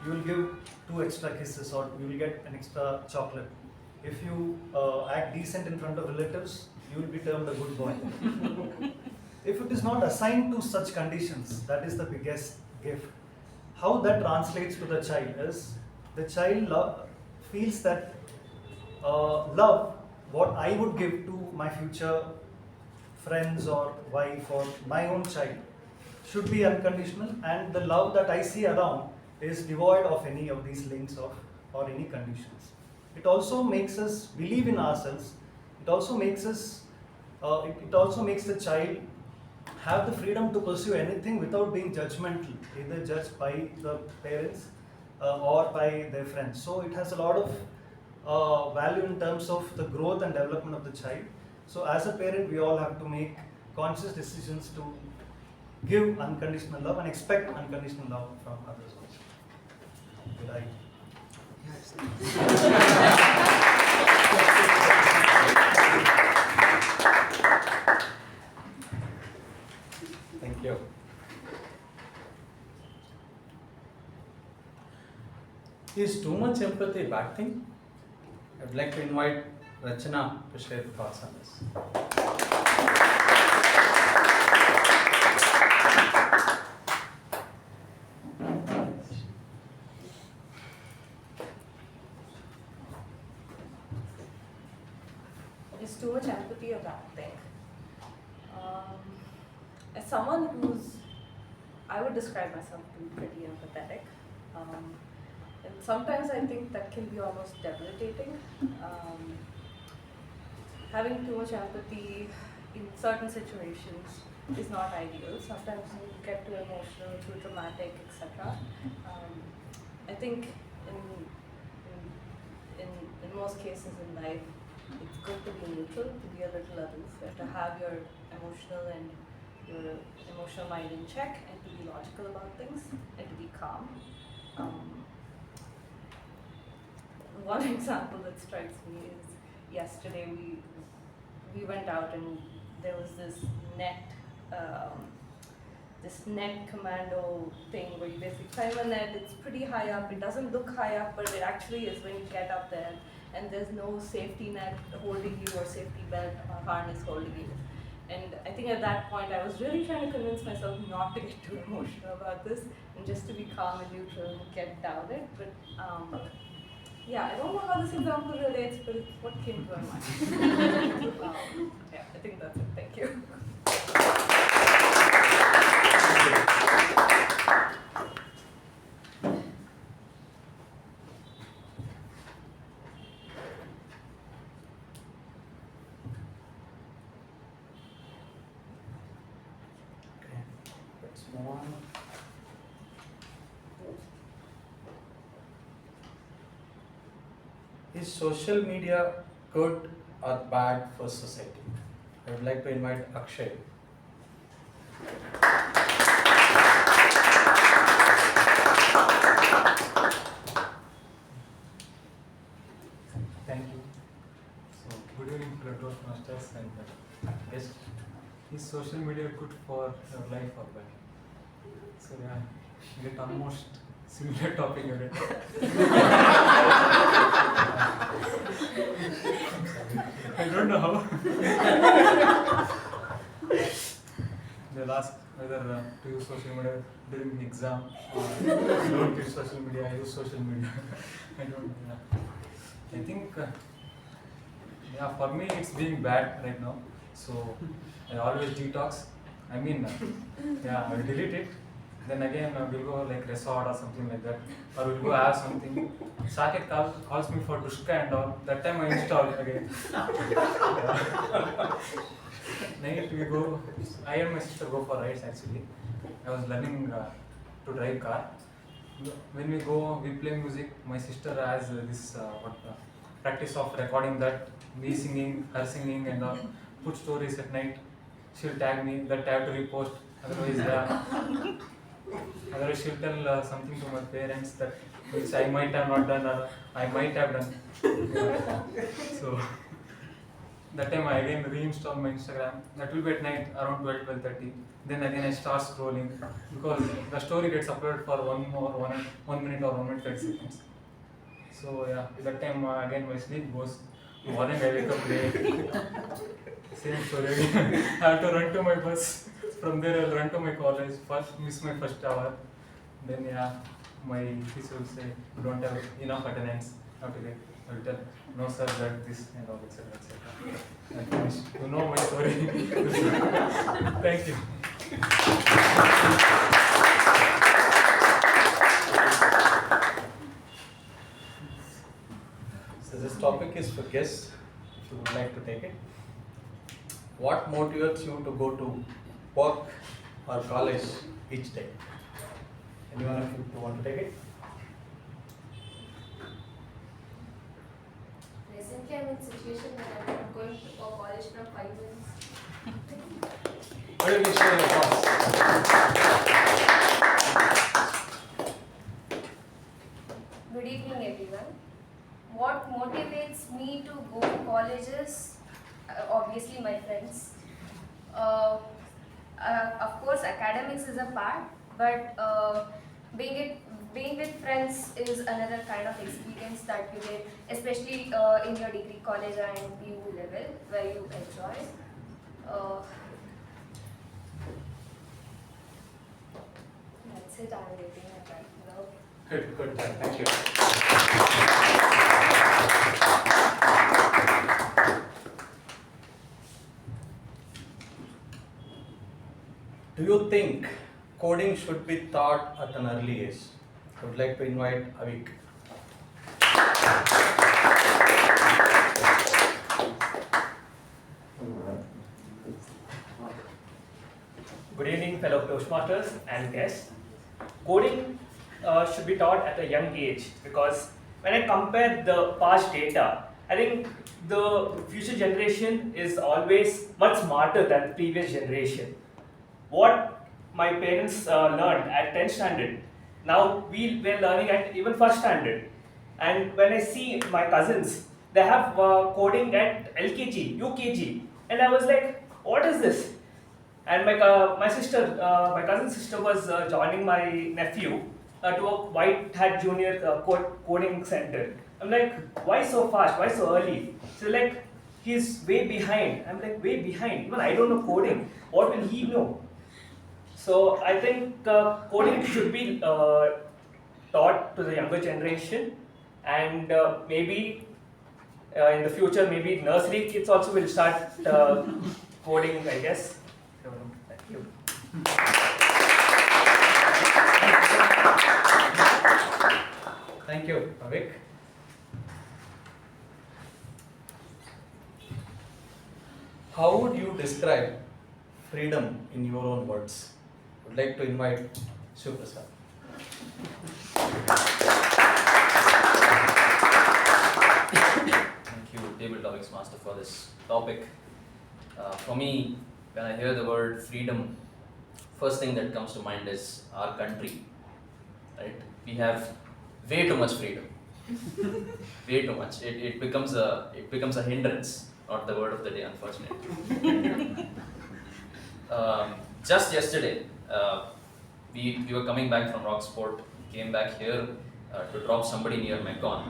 S17: you will give 2 extra kisses or you will get an extra chocolate. If you act decent in front of relatives, you will be termed a good boy. If it is not assigned to such conditions, that is the biggest gift. How that translates to the child is, the child feels that love, what I would give to my future friends or wife or my own child, should be unconditional, and the love that I see around is devoid of any of these links or any conditions. It also makes us believe in ourselves. It also makes us it also makes the child have the freedom to pursue anything without being judgmental, either judged by the parents or by their friends. So it has a lot of value in terms of the growth and development of the child. So as a parent, we all have to make conscious decisions to give unconditional love and expect unconditional love from others also. Did I?
S12: Thank you. Is too much empathy a bad thing? I'd like to invite Rachana to share thoughts on this.
S18: Is too much empathy a bad thing? As someone I would describe myself to be pretty empathetic. And sometimes I think that can be almost debilitating. Having too much empathy in certain situations is not ideal. Sometimes you get too emotional, too dramatic, etc. I think in most cases in life, it's good to be neutral, to be a little aloof, to have your emotional mind in check, and to be logical about things, and to be calm. One example that strikes me is yesterday we went out and there was this net commando thing where you basically climb a net. It's pretty high up. It doesn't look high up, but it actually is when you get up there. And there's no safety net holding you or safety belt or harness holding you. And I think at that point I was really trying to convince myself not to get too emotional about this and just to be calm and neutral and get down it. But yeah, I don't know how this example relates, but it's what came to my mind. Yeah, I think that's it. Thank you.
S12: Is social media good or bad for society? I would like to invite Akshay.
S19: Thank you. So, good evening to the Toastmasters and guests. Is social media good for your life or bad? So, yeah, we get almost similar topic again. I don't know how. They'll ask whether to use social media during the exam or don't use social media. I use social media. I don't know. Yeah. I think, yeah, for me it's being bad right now. So I always detox. I mean, yeah, I will delete it. Then again, we'll go like resort or something like that, or we'll go have something. Saketh calls me for Dushka and all. That time I install again. Night we go. I and my sister go for rides actually. I was learning to drive car. When we go, we play music. My sister has this practice of recording that, me singing, her singing, and all. Put stories at night. She'll tag me. That I have to repost. Otherwise, she'll tell something to my parents that which I might have not done or I might have done. So that time I again reinstall my Instagram. That will be at night around 12:30. Then again I start scrolling because the story gets uploaded for 1 minute or 1 minute 30 seconds. So yeah, at that time again my sleep goes. Morning I wake up late. Same story again. I have to run to my bus. From there I'll run to my college. First miss my first hour. Then yeah, my teacher will say you don't have enough attendance. I will tell no sir that this and all etc. etc. I finished. You know my story. Thank you.
S12: topic is for guests, if you would like to take it. What motivates you to go to work or college each day? Anyone of you who want to take it?
S5: Recently, I'm in a situation where I'm not going to college from 5 months.
S12: What do you share your thoughts?
S5: Good evening, everyone. What motivates me to go to colleges? Obviously, my friends. Of course, academics is a part, but being with friends is another kind of experience that you get, especially in your degree college and U level, where you enjoy. That's it. I'm waiting at that now.
S12: Good, thank you. Do you think coding should be taught at an early age? I would like to invite Avik.
S20: Good evening, fellow Toastmasters and guests. Coding should be taught at a young age because when I compare the past data, I think the future generation is always much smarter than the previous generation. What my parents learned at 10th standard, now we were learning at even 1st standard. And when I see my cousins, they have coding at LKG, UKG, and I was like, what is this? And my cousin sister was joining my nephew to a White Hat Junior coding center. I'm like, why so fast? Why so early? So like, he's way behind. I'm like, way behind. Even I don't know coding. What will he know? So I think coding should be taught to the younger generation, and maybe in the future, maybe nursery kids also will start coding, I guess. So, thank you.
S12: Thank you, Avik. How would you describe freedom in your own words? I would like to invite Shivaprasad.
S3: Thank you, Table Topics Master, for this topic. For me, when I hear the word freedom, first thing that comes to mind is our country. Right? We have way too much freedom. Way too much. It becomes a hindrance, not the word of the day, unfortunately. Just yesterday, we were coming back from Rocksport, came back here to drop somebody near Mekon,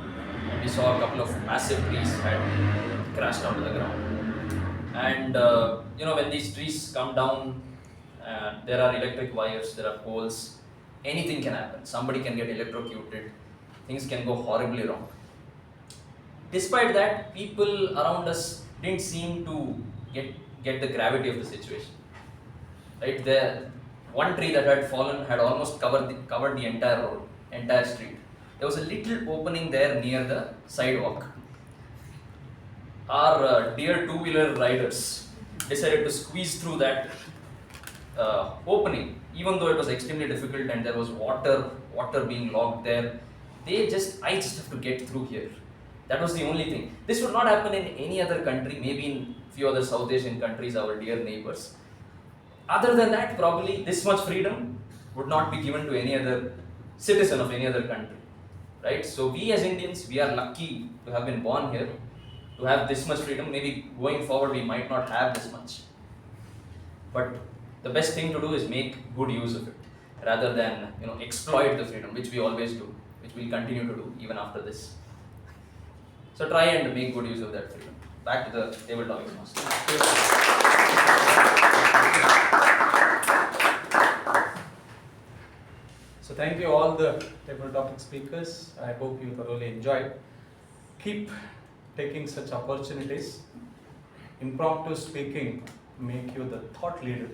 S3: and we saw a couple of massive trees had crashed onto the ground. And when these trees come down, there are electric wires, there are poles, anything can happen. Somebody can get electrocuted, things can go horribly wrong. Despite that, people around us didn't seem to get the gravity of the situation. Right, there, one tree that had fallen had almost covered the entire road, entire street. There was a little opening there near the sidewalk. Our dear two-wheeler riders decided to squeeze through that opening, even though it was extremely difficult and there was water being locked there. I just have to get through here. That was the only thing. This would not happen in any other country, maybe in few other South Asian countries, our dear neighbors. Other than that, probably this much freedom would not be given to any other citizen of any other country, right? So we as Indians, we are lucky to have been born here, to have this much freedom. Maybe going forward, we might not have this much. But the best thing to do is make good use of it, rather than exploit the freedom, which we always do, which we'll continue to do even after this. So try and make good use of that freedom. Back to the table topics master.
S12: So thank you all the table topic speakers. I hope you thoroughly enjoyed. Keep taking such opportunities. Impromptu speaking make you the thought leader,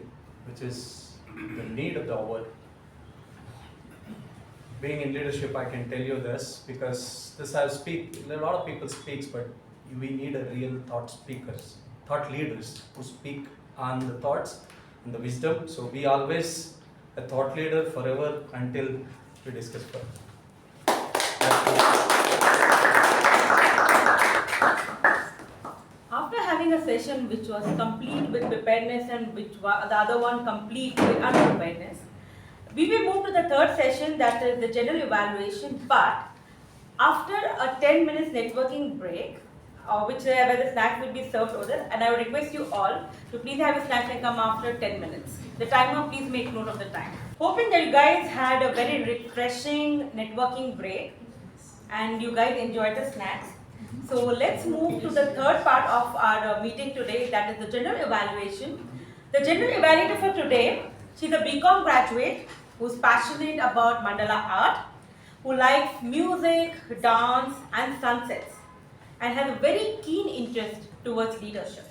S12: which is the need of the hour. being in leadership, I can tell you this because a lot of people speaks, but we need a real thought leaders who speak on the thoughts and the wisdom. So be always a thought leader forever until we discuss further.
S2: After having a session which was complete with preparedness and the other one complete with unpreparedness, we will move to the third session, that is the general evaluation. But after a 10 minutes networking break, where the snacks will be served over, and I would request you all to please have your snacks and come after 10 minutes. The timer, please make note of the time. Hoping that you guys had a very refreshing networking break and you guys enjoyed the snacks. So let's move to the third part of our meeting today, that is the general evaluation. The general evaluator for today, she's a BCom graduate who's passionate about mandala art, who likes music, dance and sunsets, and has a very keen interest towards leadership.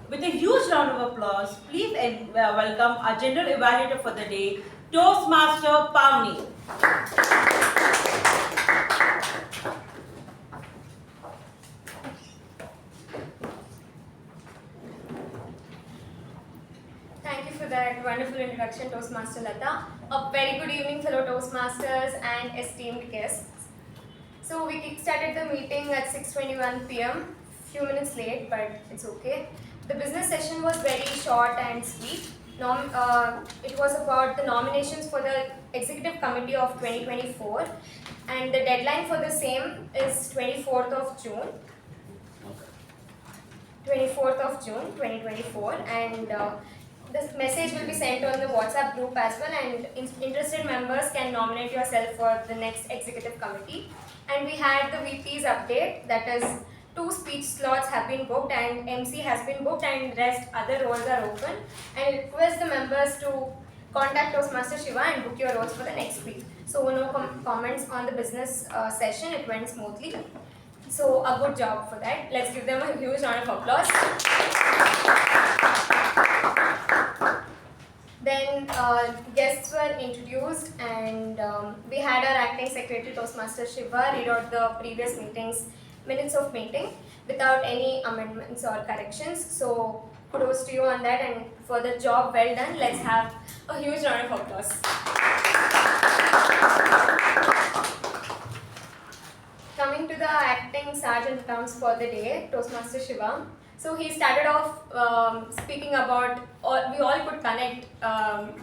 S2: With a huge round of applause, please welcome our general evaluator for the day, Toastmaster Pavani.
S5: Thank you for that wonderful introduction, Toastmaster Latha. A very good evening, fellow Toastmasters and esteemed guests. So we kick-started the meeting at 6:21 p.m. Few minutes late, but it's okay. The business session was very short and sweet. It was about the nominations for the Executive Committee of 2024, and the deadline for the same is 24th of June. 24th of June 2024, and this message will be sent on the WhatsApp group as well, and interested members can nominate yourself for the next executive committee. And we had the VP's update, that is 2 speech slots have been booked and MC has been booked and rest other roles are open. And I request the members to contact Toastmaster Shiva and book your roles for the next week. So no comments on the business session, it went smoothly. So a good job for that. Let's give them a huge round of applause. Then guests were introduced, and we had our acting secretary Toastmaster Shiva read out the previous minutes of meeting without any amendments or corrections. So kudos to you on that, and for the job well done. Let's have a huge round of applause. Coming to the acting sergeant terms for the day, Toastmaster Shiva. So he started off speaking about, we all could connect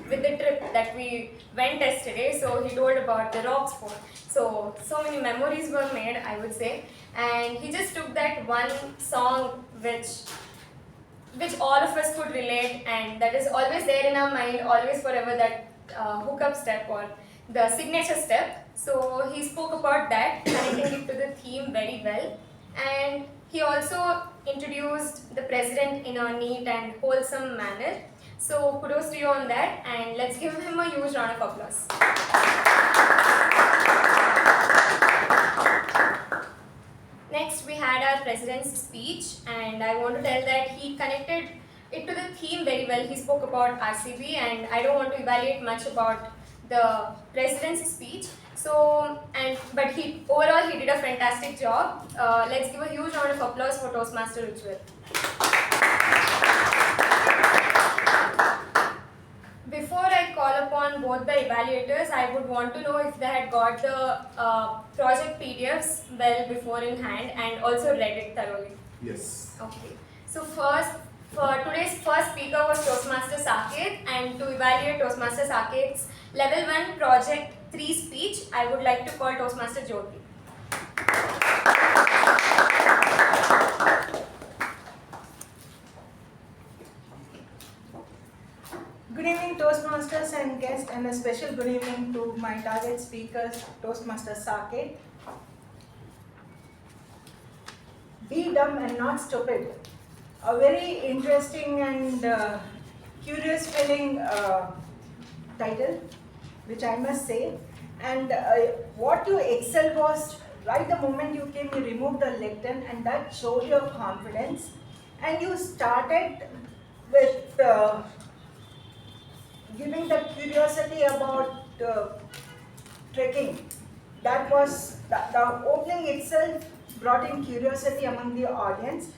S5: with the trip that we went yesterday. So he told about the rock sport. So many memories were made, I would say. And he just took that one song which all of us could relate, and that is always there in our mind, always forever, that hookup step or the signature step. So he spoke about that, connecting it to the theme very well. And he also introduced the president in a neat and wholesome manner. So kudos to you on that, and let's give him a huge round of applause. Next, we had our president's speech, and I want to tell that he connected it to the theme very well. He spoke about RCB, and I don't want to evaluate much about the president's speech. But overall he did a fantastic job. Let's give a huge round of applause for Toastmaster Ujwal. Before I call upon both the evaluators, I would want to know if they had got the project PDFs well before in hand and also read it thoroughly.
S10: Yes.
S5: Okay. So today's first speaker was Toastmaster Saketh, and to evaluate Toastmaster Saketh's Level 1 Project 3 speech, I would like to call Toastmaster Jyothi.
S8: Good evening, Toastmasters and guests, and a special good evening to my target speakers, Toastmaster Saketh. Be dumb and not stupid. A very interesting and curious feeling title, which I must say. And what you excelled was, right the moment you came, you removed the lectern, and that showed your confidence. And you started with giving the curiosity about trekking. That was, the opening itself brought in curiosity among the audience.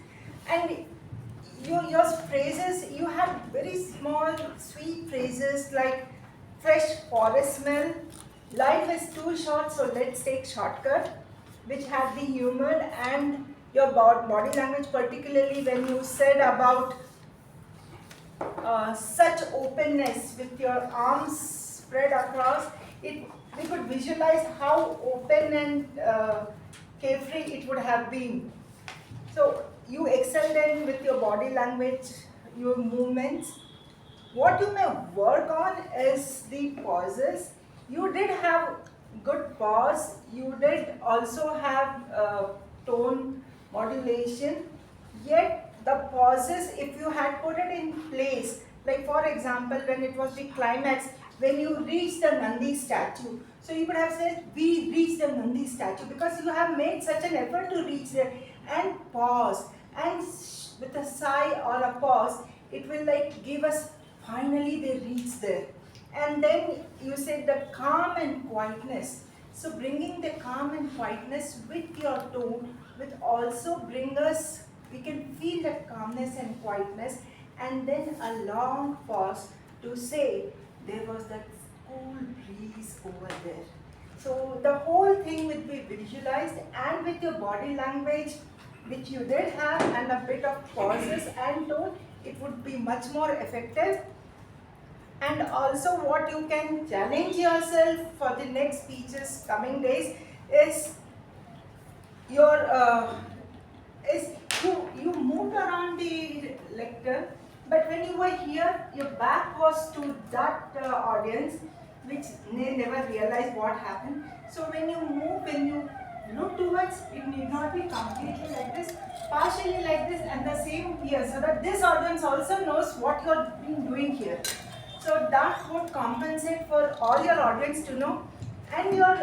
S8: And your phrases, you had very small, sweet phrases like fresh forest smell, life is too short, so let's take shortcut, which had the humor, and your body language, particularly when you said about such openness with your arms spread across, we could visualize how open and carefree it would have been. So you excelled in with your body language, your movements. What you may work on is the pauses. You did have good pause. You did also have tone modulation. Yet the pauses, if you had put it in place, like for example, when it was the climax, when you reach the Nandi statue, so you could have said, we reached the Nandi statue, because you have made such an effort to reach there, and pause, and with a sigh or a pause, it will like give us, finally they reached there. And then you said the calm and quietness. So bringing the calm and quietness with your tone will also bring us, we can feel that calmness and quietness, and then a long pause to say, there was that cool breeze over there. So the whole thing will be visualized, and with your body language, which you did have, and a bit of pauses and tone, it would be much more effective. And also what you can challenge yourself for the next speeches coming days is your you moved around the lectern, but when you were here, your back was to that audience, which they never realized what happened. So when you move, when you look towards, it need not be completely like this, partially like this, and the same here, so that this audience also knows what you have been doing here. So that would compensate for all your audience to know. And your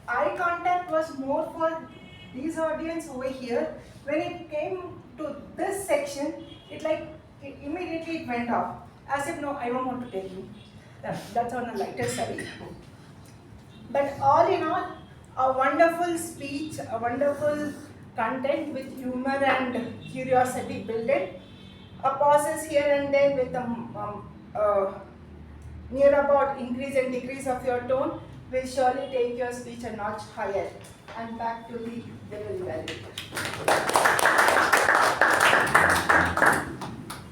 S8: eye contact was more for these audience over here. When it came to this section, immediately it went off. As if, no, I don't want to take you. That's on a lighter side. But all in all, a wonderful speech, a wonderful content with humor and curiosity built in. A pauses here and there with a near about increase and decrease of your tone will surely take your speech a notch higher. And back to the evaluator.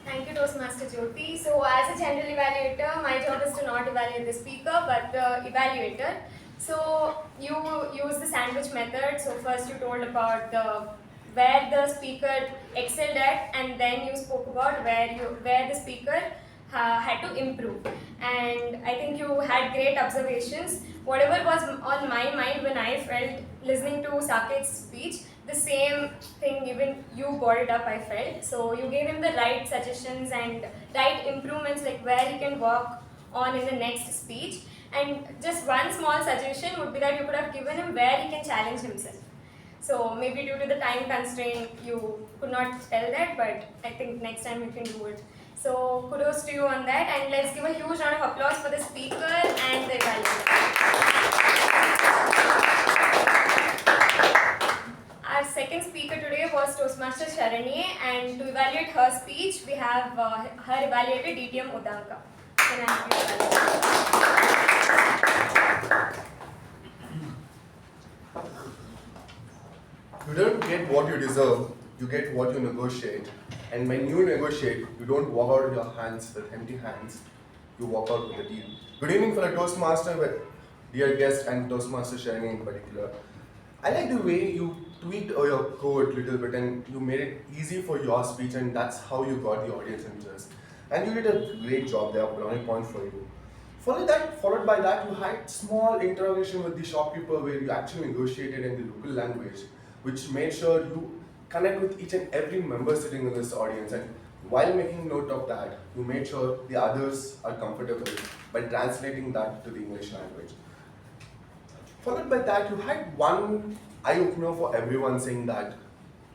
S15: Thank you, Toastmaster Jyothi. So, as a general evaluator, my job is to not evaluate the speaker, but the evaluator. So, you use the sandwich method. So, first you told about where the speaker excelled at, and then you spoke about where the speaker had to improve. And I think you had great observations. Whatever was on my mind when I felt listening to Saketh's speech, the same thing, even you brought it up, I felt. So you gave him the right suggestions and right improvements, like where he can work on in the next speech. And just one small suggestion would be that you could have given him where he can challenge himself. So maybe due to the time constraint, you could not tell that, but I think next time you can do it. So kudos to you on that, and let's give a huge round of applause for the speaker and the evaluator. Our second speaker today was Toastmaster Sharanye, and to evaluate her speech, we have her evaluator DTM Udanka. Can I have
S10: You don't get what you deserve, you get what you negotiate. And when you negotiate, you don't walk out of your hands with empty hands, you walk out with a deal. Good evening for the Toastmaster, dear guest, and Toastmaster Sharanye in particular. I like the way you tweaked your code a little bit and you made it easy for your speech, and that's how you got the audience interest. And you did a great job there, brownie point for you. Followed by that, you had small interrogation with the shopkeeper where you actually negotiated in the local language, which made sure you connect with each and every member sitting in this audience. And while making note of that, you made sure the others are comfortable by translating that to the English language. Followed by that, you had one eye-opener for everyone, saying that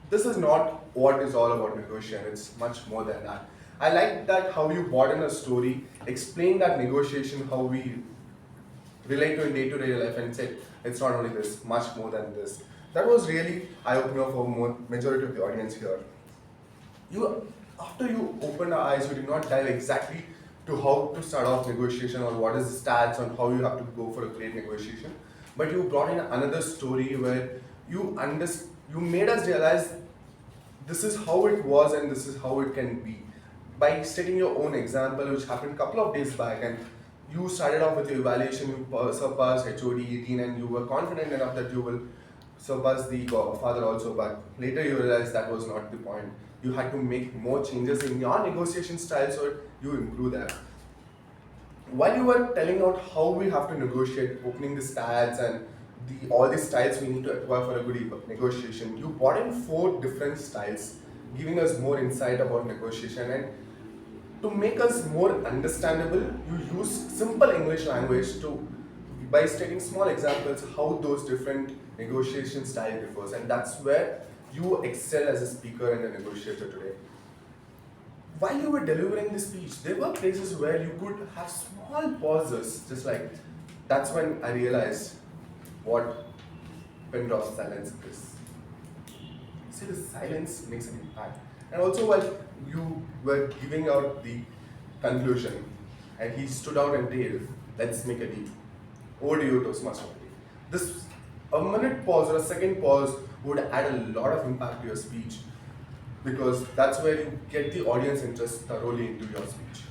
S10: this is not what is all about negotiation, it's much more than that. I like that how you brought in a story, explained that negotiation, how we relate to in day-to-day life and say, it's not only this, much more than this. That was really eye-opener for majority of the audience here. After you opened our eyes, you did not dive exactly to how to start off negotiation or what is the stats on how you have to go for a great negotiation. But you brought in another story where you made us realize this is how it was and this is how it can be. By stating your own example, which happened a couple of days back, and you started off with your evaluation, you surpassed HOD 18 and you were confident enough that you will surpass the father also, but later you realized that was not the point. You had to make more changes in your negotiation style so you improve that. While you were telling out how we have to negotiate, opening the stats and all the styles we need to acquire for a good negotiation, you brought in 4 different styles, giving us more insight about negotiation. And to make us more understandable, you use simple English language by stating small examples how those different negotiation style differs, and that's where you excel as a speaker and a negotiator today. While you were delivering the speech, there were places where you could have small pauses, just like, that's when I realized what pin drop silence is. See, the silence makes an impact. And also while you were giving out the conclusion, and he stood out and said, let's make a deal. Over to you, Toastmaster. A minute pause or a second pause would add a lot of impact to your speech, because that's where you get the audience interest thoroughly into your speech.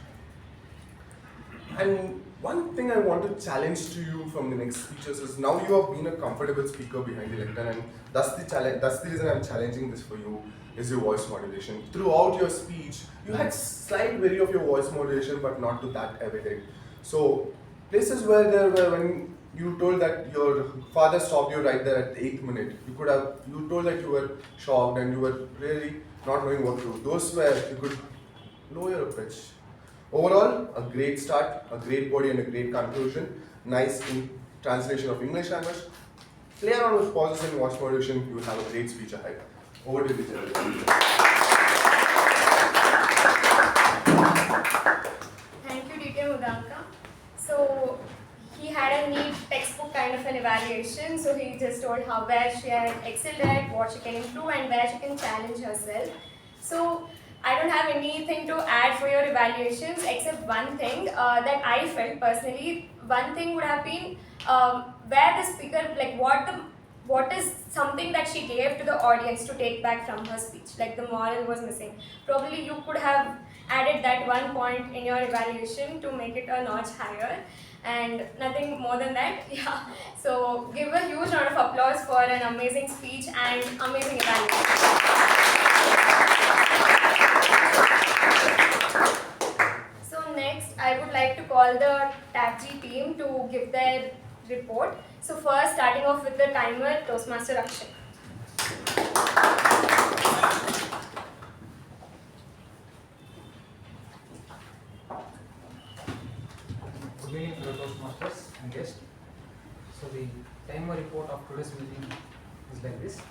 S10: And one thing I want to challenge to you from the next speeches is, now you have been a comfortable speaker behind the lectern, and that's the reason I'm challenging this for you, is your voice modulation. Throughout your speech, you had slight vary of your voice modulation, but not to that evident. So places where when you told that your father stopped you right there at the 8th minute, you told that you were shocked and you were really not knowing what to do. Those where you could lower your pitch. Overall, a great start, a great body and a great conclusion. Nice in translation of English language. Play around with pauses and voice modulation, you will have a great speech ahead. Over to the judge.
S15: Thank you, DTM Udanka. So he had a neat textbook kind of an evaluation. So he just told where she had excelled at, what she can improve, and where she can challenge herself. So I don't have anything to add for your evaluations except one thing that I felt personally. One thing would have been where the speaker, like what is something that she gave to the audience to take back from her speech, like the moral was missing. Probably you could have added that one point in your evaluation to make it a notch higher, and nothing more than that. Yeah. So give a huge round of applause for an amazing speech and amazing evaluation. So next, I would like to call the TAPG team to give their report. So first, starting off with the timer, Toastmaster Akshay.
S19: Good evening, fellow Toastmasters and guests. So the timer report of today's meeting is like this.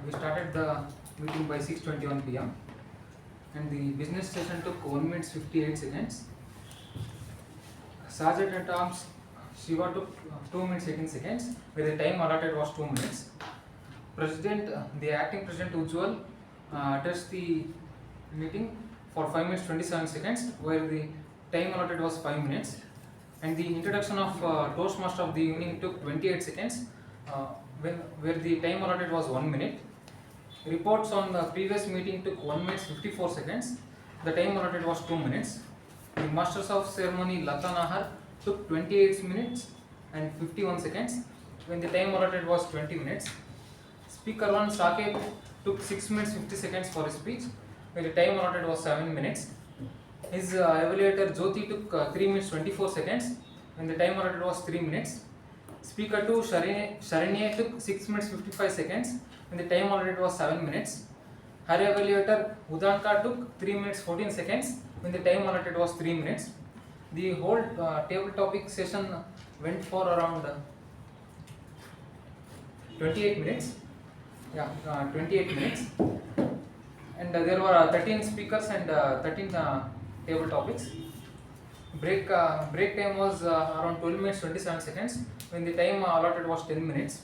S19: We started the meeting by 6:21 p.m. and the business session took 1 minute 58 seconds. Sergeant at Arms Shiva took 2 minutes 18 seconds, where the time allotted was 2 minutes. The acting president Ujwal addressed the meeting for 5 minutes 27 seconds, where the time allotted was 5 minutes. And the introduction of Toastmaster of the evening took 28 seconds, where the time allotted was 1 minute. Reports on the previous meeting took 1 minute 54 seconds. The time allotted was 2 minutes. The Masters of Ceremony Latha took 28 minutes and 51 seconds, when the time allotted was 20 minutes. Speaker 1 Saketh took 6 minutes 50 seconds for his speech, where the time allotted was 7 minutes. His Evaluator Jyothi took 3 minutes 24 seconds, when the time allotted was 3 minutes. Speaker 2 Sharanye took 6 minutes 55 seconds, when the time allotted was 7 minutes. Her Evaluator Udanka took 3 minutes 14 seconds, when the time allotted was 3 minutes. The whole table topic session went for around 28 minutes. 28 minutes. And there were 13 speakers and 13 table topics. break time was around 12 minutes 27 seconds, when the time allotted was 10 minutes,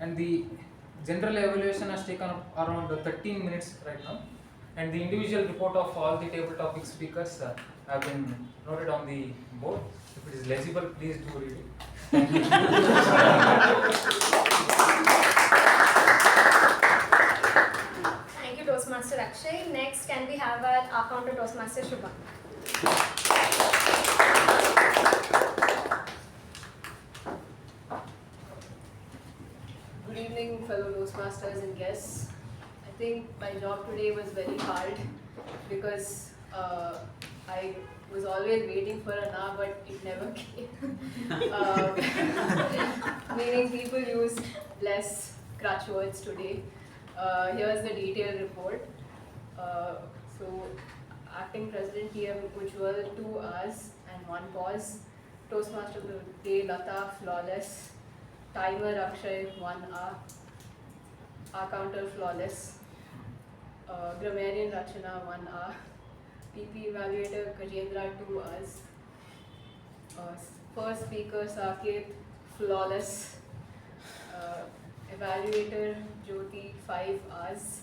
S19: and the general evaluation has taken up around 13 minutes right now, and the individual report of all the table topic speakers have been noted on the board. If it is legible, please do read it. Thank you.
S5: Thank you, Toastmaster Akshay. Next, can we have our counter Toastmaster Shubha?
S7: Good evening, fellow Toastmasters and guests. I think my job today was very hard because I was always waiting for an hour, but it never came. Meaning people used less crutch words today. Here's the detailed report. So, Acting President TM Ujwal, 2 hours and 1 pause. Toastmaster of the day Latha, flawless. Timer Akshay, 1 hour. Our counter, flawless. Grammarian Rachana, 1 hour. PP Evaluator Gajendra, 2 hours. First speaker Saketh, flawless. Evaluator Jyothi, 5 hours.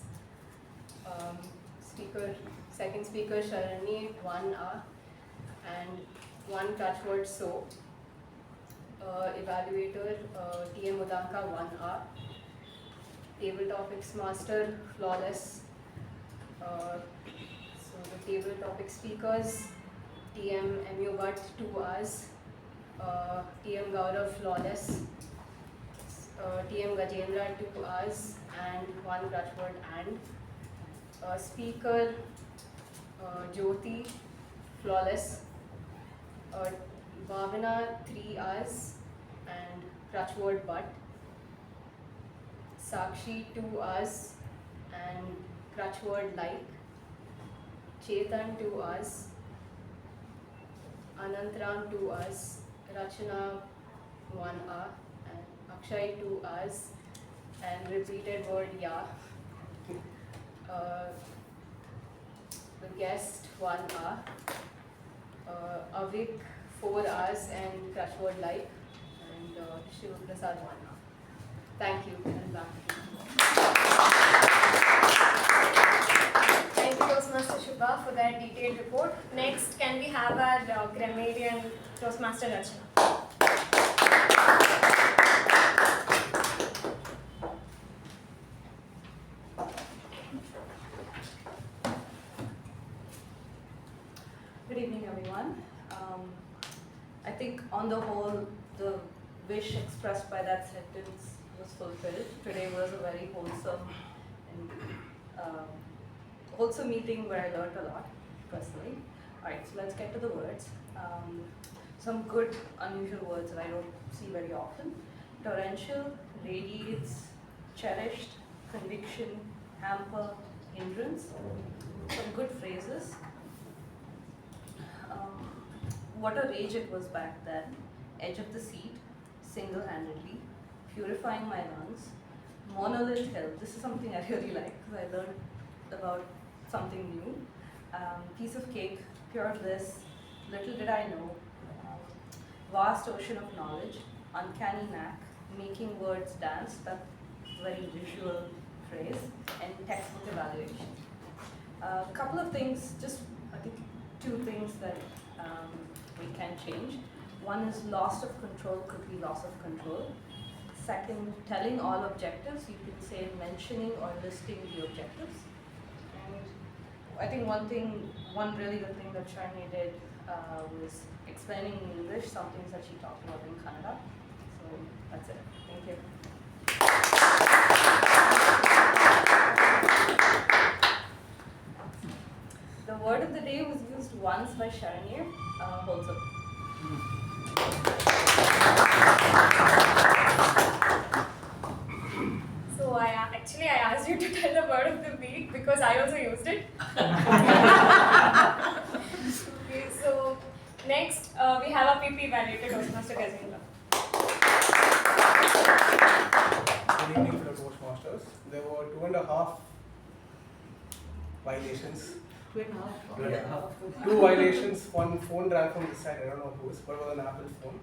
S7: Second speaker Sharanye, 1 hour. And 1 catchword so. Evaluator TM Udanka, 1 hour. Table topics master, flawless. So the table topic speakers, TM U Bhat, 2 hours. TM Gaurav, flawless. TM Gajendra, 2 hours and 1 catchword and. Speaker Jyothi, flawless. Bhavana, 3 hours and crutchword but. Sakshi, 2 hours and crutchword like. Chetan, 2 hours. Ananthram, 2 hours. Rachana, 1 hour and Akshay, 2 hours and repeated word yeah. The guest, 1 hour. Avik, 4 hours and crutchword like, and Shivaprasad, 1 hour. Thank you, and back to you.
S5: Thank you, Toastmaster Shubha, for that detailed report. Next, can we have our grammarian Toastmaster Rachana?
S18: Good evening, everyone. I think on the whole, the wish expressed by that sentence was fulfilled. Today was a very wholesome and wholesome meeting where I learned a lot, personally. Alright, so let's get to the words. Some good, unusual words that I don't see very often. Torrential, radiates, cherished, conviction, hamper, hindrance. Some good phrases. What a rage it was back then. Edge of the seat, single-handedly, purifying my lungs. Monolith health, this is something I really like because I learned about something new. Piece of cake, pure bliss, little did I know. Vast ocean of knowledge, uncanny knack, making words dance, that's a very visual phrase, and textbook evaluation. A couple of things, just I think 2 things that we can change. One is loss of control could be loss of control. Second, telling all objectives, you can say mentioning or listing the objectives. And I think one really good thing that Sharanye did was explaining in English some things that she talked about in Kannada. So that's it. Thank you. The word of the day was used once by Sharanye, wholesome.
S5: So I asked you to tell the word of the week because I also used it. Okay, so next we have a PP evaluator, Toastmaster Gajendra.
S6: Good evening, fellow Toastmasters. There were 2.5 violations Yeah. 2 violations, one phone ran from this side, I don't know whose, but it was an Apple phone.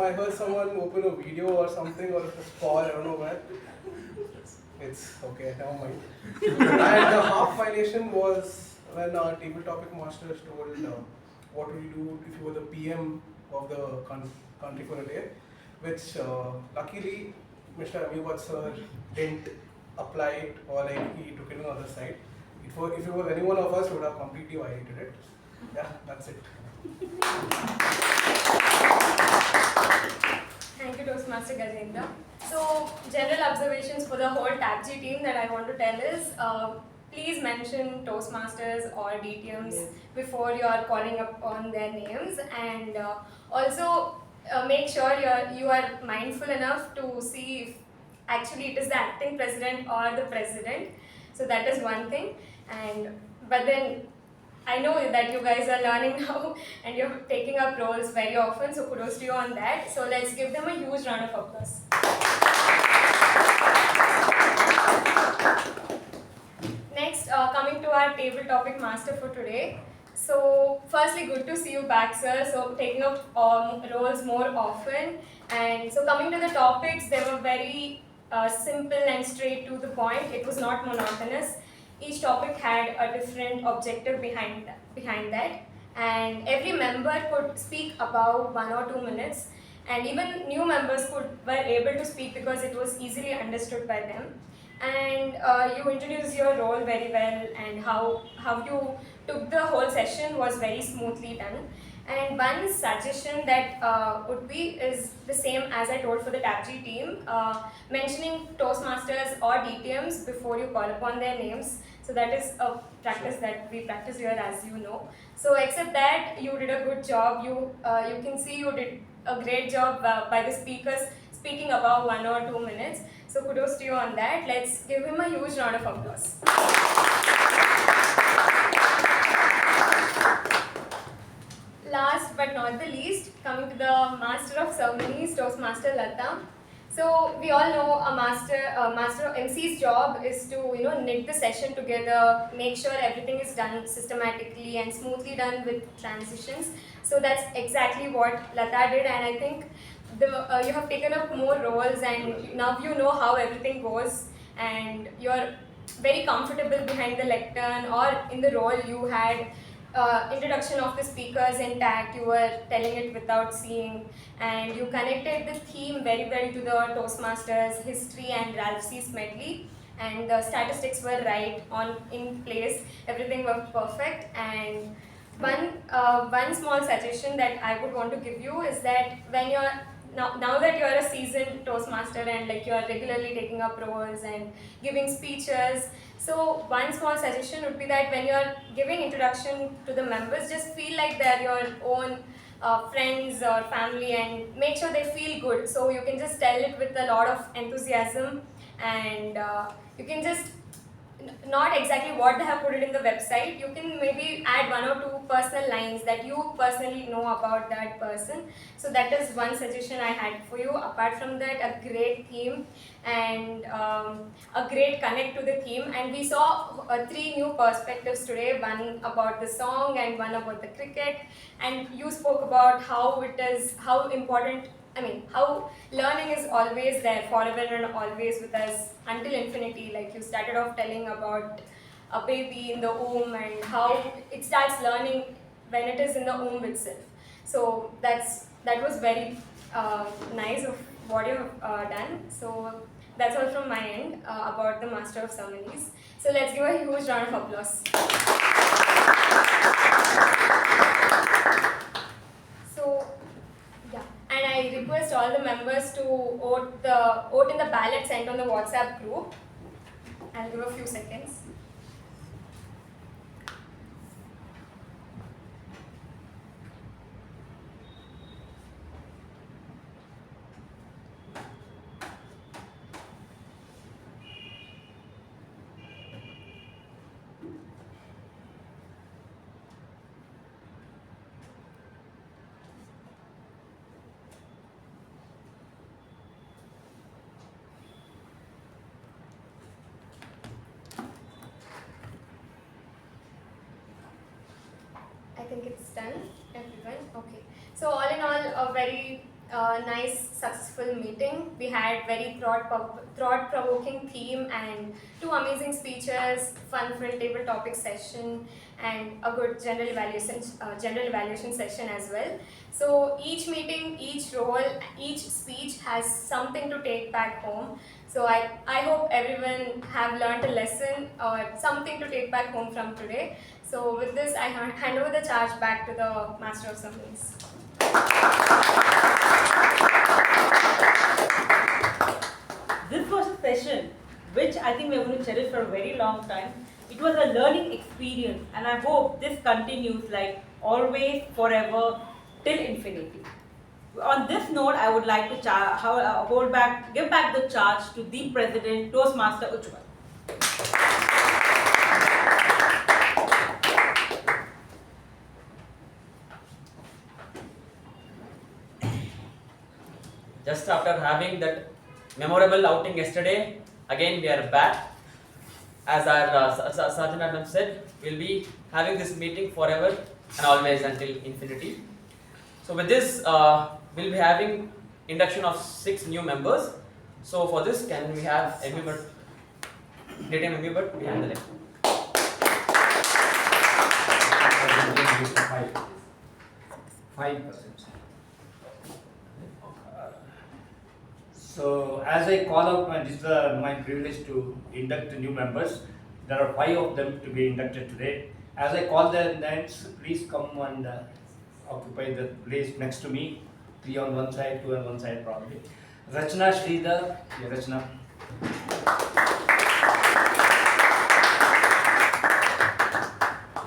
S6: I heard someone open a video or something, or it was call, I don't know where. It's okay, never mind. And the half violation was when our table topic masters told what would you do if you were the PM of the country for a day, which luckily Mr. Avik sir didn't apply it, or like he took it on the other side. If it was any one of us, we would have completely violated it. Yeah, that's it.
S11: Thank you, Toastmaster Gajendra. So, general observations for the whole TAPG team that I want to tell is, please mention Toastmasters or DTMs before you are calling up on their names, and also make sure you are mindful enough to see if actually it is the acting president or the president. So that is one thing. But then I know that you guys are learning now and you're taking up roles very often, so kudos to you on that. So let's give them a huge round of applause. Next, coming to our table topic master for today. So firstly, good to see you back, sir. So taking up roles more often. And so coming to the topics, they were very simple and straight to the point. It was not monotonous. Each topic had a different objective behind that. And every member could speak about 1 or 2 minutes. And even new members were able to speak because it was easily understood by them. And you introduced your role very well, and how you took the whole session was very smoothly done. And one suggestion that would be is the same as I told for the TAPG team, mentioning Toastmasters or DTMs before you call upon their names. So that is a practice that we practice here, as you know. So except that, you did a good job. You can see you did a great job by the speakers speaking about 1 or 2 minutes. So kudos to you on that. Let's give him a huge round of applause. Last but not the least, coming to the Master of Ceremonies, Toastmaster Latha. So we all know a master MC's job is to knit the session together, make sure everything is done systematically and smoothly done with transitions. So that's exactly what Latha did, and I think you have taken up more roles, and now you know how everything goes, and you're very comfortable behind the lectern or in the role you had. Introduction of the speakers intact, you were telling it without seeing, and you connected the theme very well to the Toastmasters history and Ralph C's medley, and the statistics were right in place, everything was perfect. And one small suggestion that I would want to give you is that when you're now that you are a seasoned Toastmaster and like you are regularly taking up roles and giving speeches, so one small suggestion would be that when you are giving introduction to the members, just feel like they're your own friends or family, and make sure they feel good. So you can just tell it with a lot of enthusiasm, and you can just not exactly what they have put it in the website. You can maybe add 1 or 2 personal lines that you personally know about that person. So that is one suggestion I had for you. Apart from that, a great theme and a great connect to the theme. And we saw 3 new perspectives today, one about the song and one about the cricket. And you spoke about how important, how learning is always there, forever and always with us until infinity. Like you started off telling about a baby in the womb and how it starts learning when it is in the womb itself. So that was very nice of what you've done. So that's all from my end about the Master of Ceremonies. So let's give a huge round of applause. So yeah, and I request all the members to vote in the ballot sent on the WhatsApp group. I'll give a few seconds.
S5: think it's done, everyone. Okay. So all in all, a very nice, successful meeting. We had very thought-provoking theme and 2 amazing speeches, fun-filled table topic session, and a good general evaluation session as well. So each meeting, each role, each speech has something to take back home. So I hope everyone have learned a lesson or something to take back home from today. So with this, I hand over the charge back to the Master of Ceremonies.
S2: This was a session which I think we're going to cherish for a very long time. It was a learning experience, and I hope this continues like always, forever, till infinity. On this note, I would like to give back the charge to the President, Toastmaster Ujwal.
S1: Just after having that memorable outing yesterday, again we are back. As our Sergeant Madam said, we'll be having this meeting forever and always until infinity. So with this, we'll be having induction of 6 new members. So for this, can we have everybody, daytime everybody behind the lecture?
S13: 5%. So as I call out, this is my privilege to induct new members. There are 5 of them to be inducted today. As I call their names, please come and occupy the place next to me. 3 on one side, 2 on one side probably. Rachana, Sridhar, yeah, Rachana.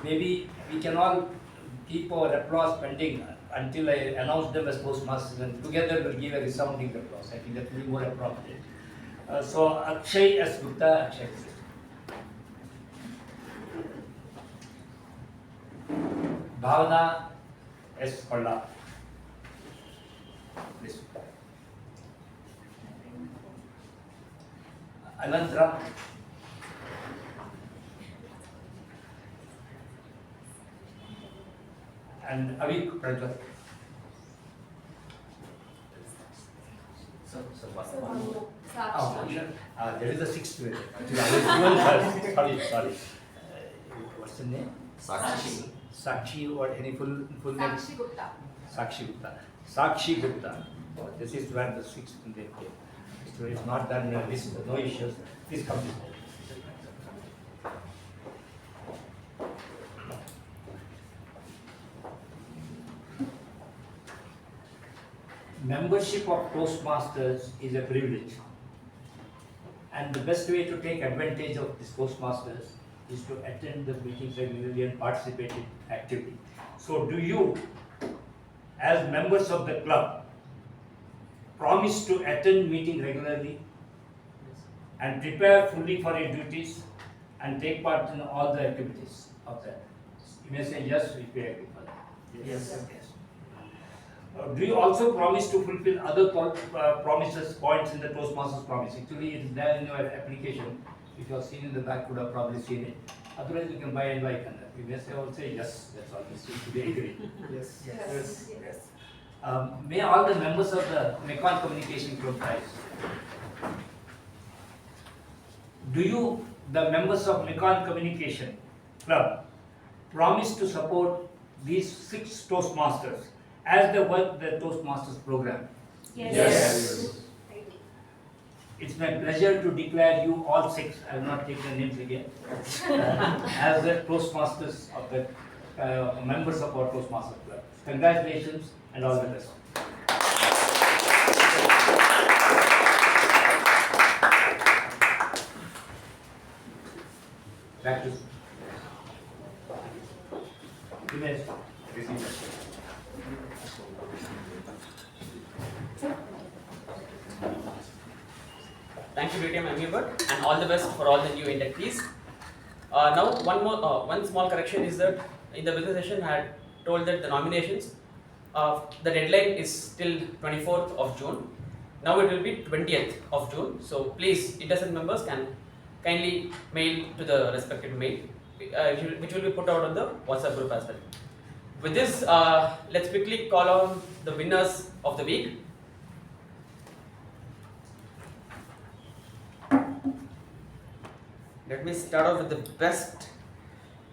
S13: Maybe we can all keep our applause pending until I announce them as Toastmasters, and together we'll give a resounding applause. I think that will be more appropriate. So Akshay as Gupta, Akshay. Bhavana S. Kolla. Please. Ananthram. And Avik Prajwal. There is a 6th way. Sorry. What's the name?
S3: Sakshi.
S13: Sakshi or any full name?
S15: Sakshi Gupta.
S13: Sakshi Gupta. Sakshi Gupta. Oh, this is where the 6th name came. So it's not done this, no issues. Please come. Membership of Toastmasters is a privilege, and the best way to take advantage of this Toastmasters is to attend the meetings regularly and participate actively. So do you, as members of the club, promise to attend meeting regularly and prepare fully for your duties and take part in all the activities of that? You may say yes if you agree for that. Yes. Do you also promise to fulfill other promises, points in the Toastmasters promise? Actually, it is there in your application. If you have seen in the back, you would have probably seen it. Otherwise, you can buy and buy conduct. You may say, all say yes, that's all. This seems to be agreed.
S6: Yes.
S13: May all the members of the Mekong Communication Club rise. Do you, the members of Mekong Communication Club, promise to support these 6 Toastmasters as they work the Toastmasters program?
S2: Yes.
S13: It's my pleasure to declare you all 6, I will not take the names again, as the Toastmasters of the members of our Toastmasters Club. Congratulations and all the best. Back to you. You may receive it.
S1: Thank you, DTM Amibert, and all the best for all the new inductees. Now, one small correction is that in the business session, I had told that the nominations, the deadline is till 24th of June. Now it will be 20th of June. So please, interested members can kindly mail to the respective mail, which will be put out on the WhatsApp group as well. With this, let's quickly call on the winners of the week. Let me start off with the best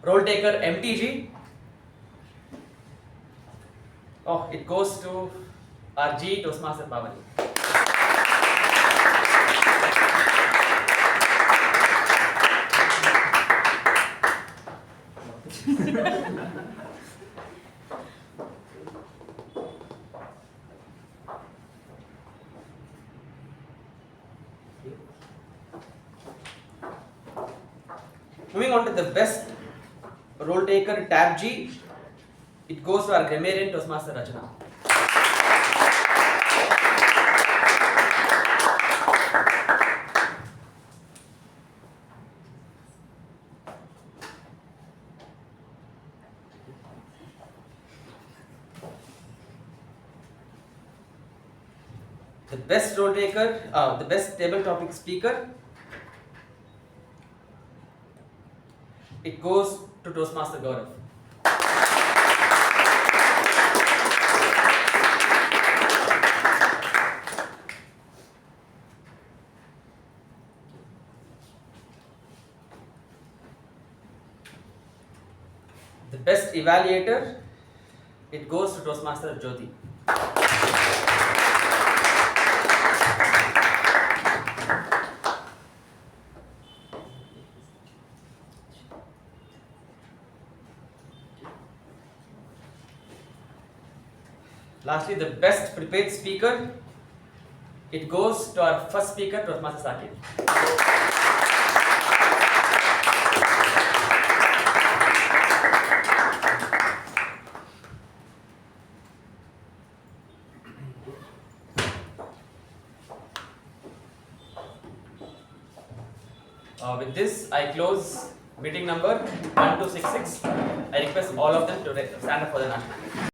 S1: role taker MTG. Oh, it goes to our G Toastmaster Pavani. Moving on to the best role taker TAPG, it goes to our grammarian Toastmaster Rachana. The best role taker, the best table topic speaker, it goes to Toastmaster Gaurav. The best evaluator, it goes to Toastmaster Jyothi. Lastly, the best prepared speaker, it goes to our first speaker, Toastmaster Saketh. With this, I close meeting number 1266. I request all of them to stand up for the national.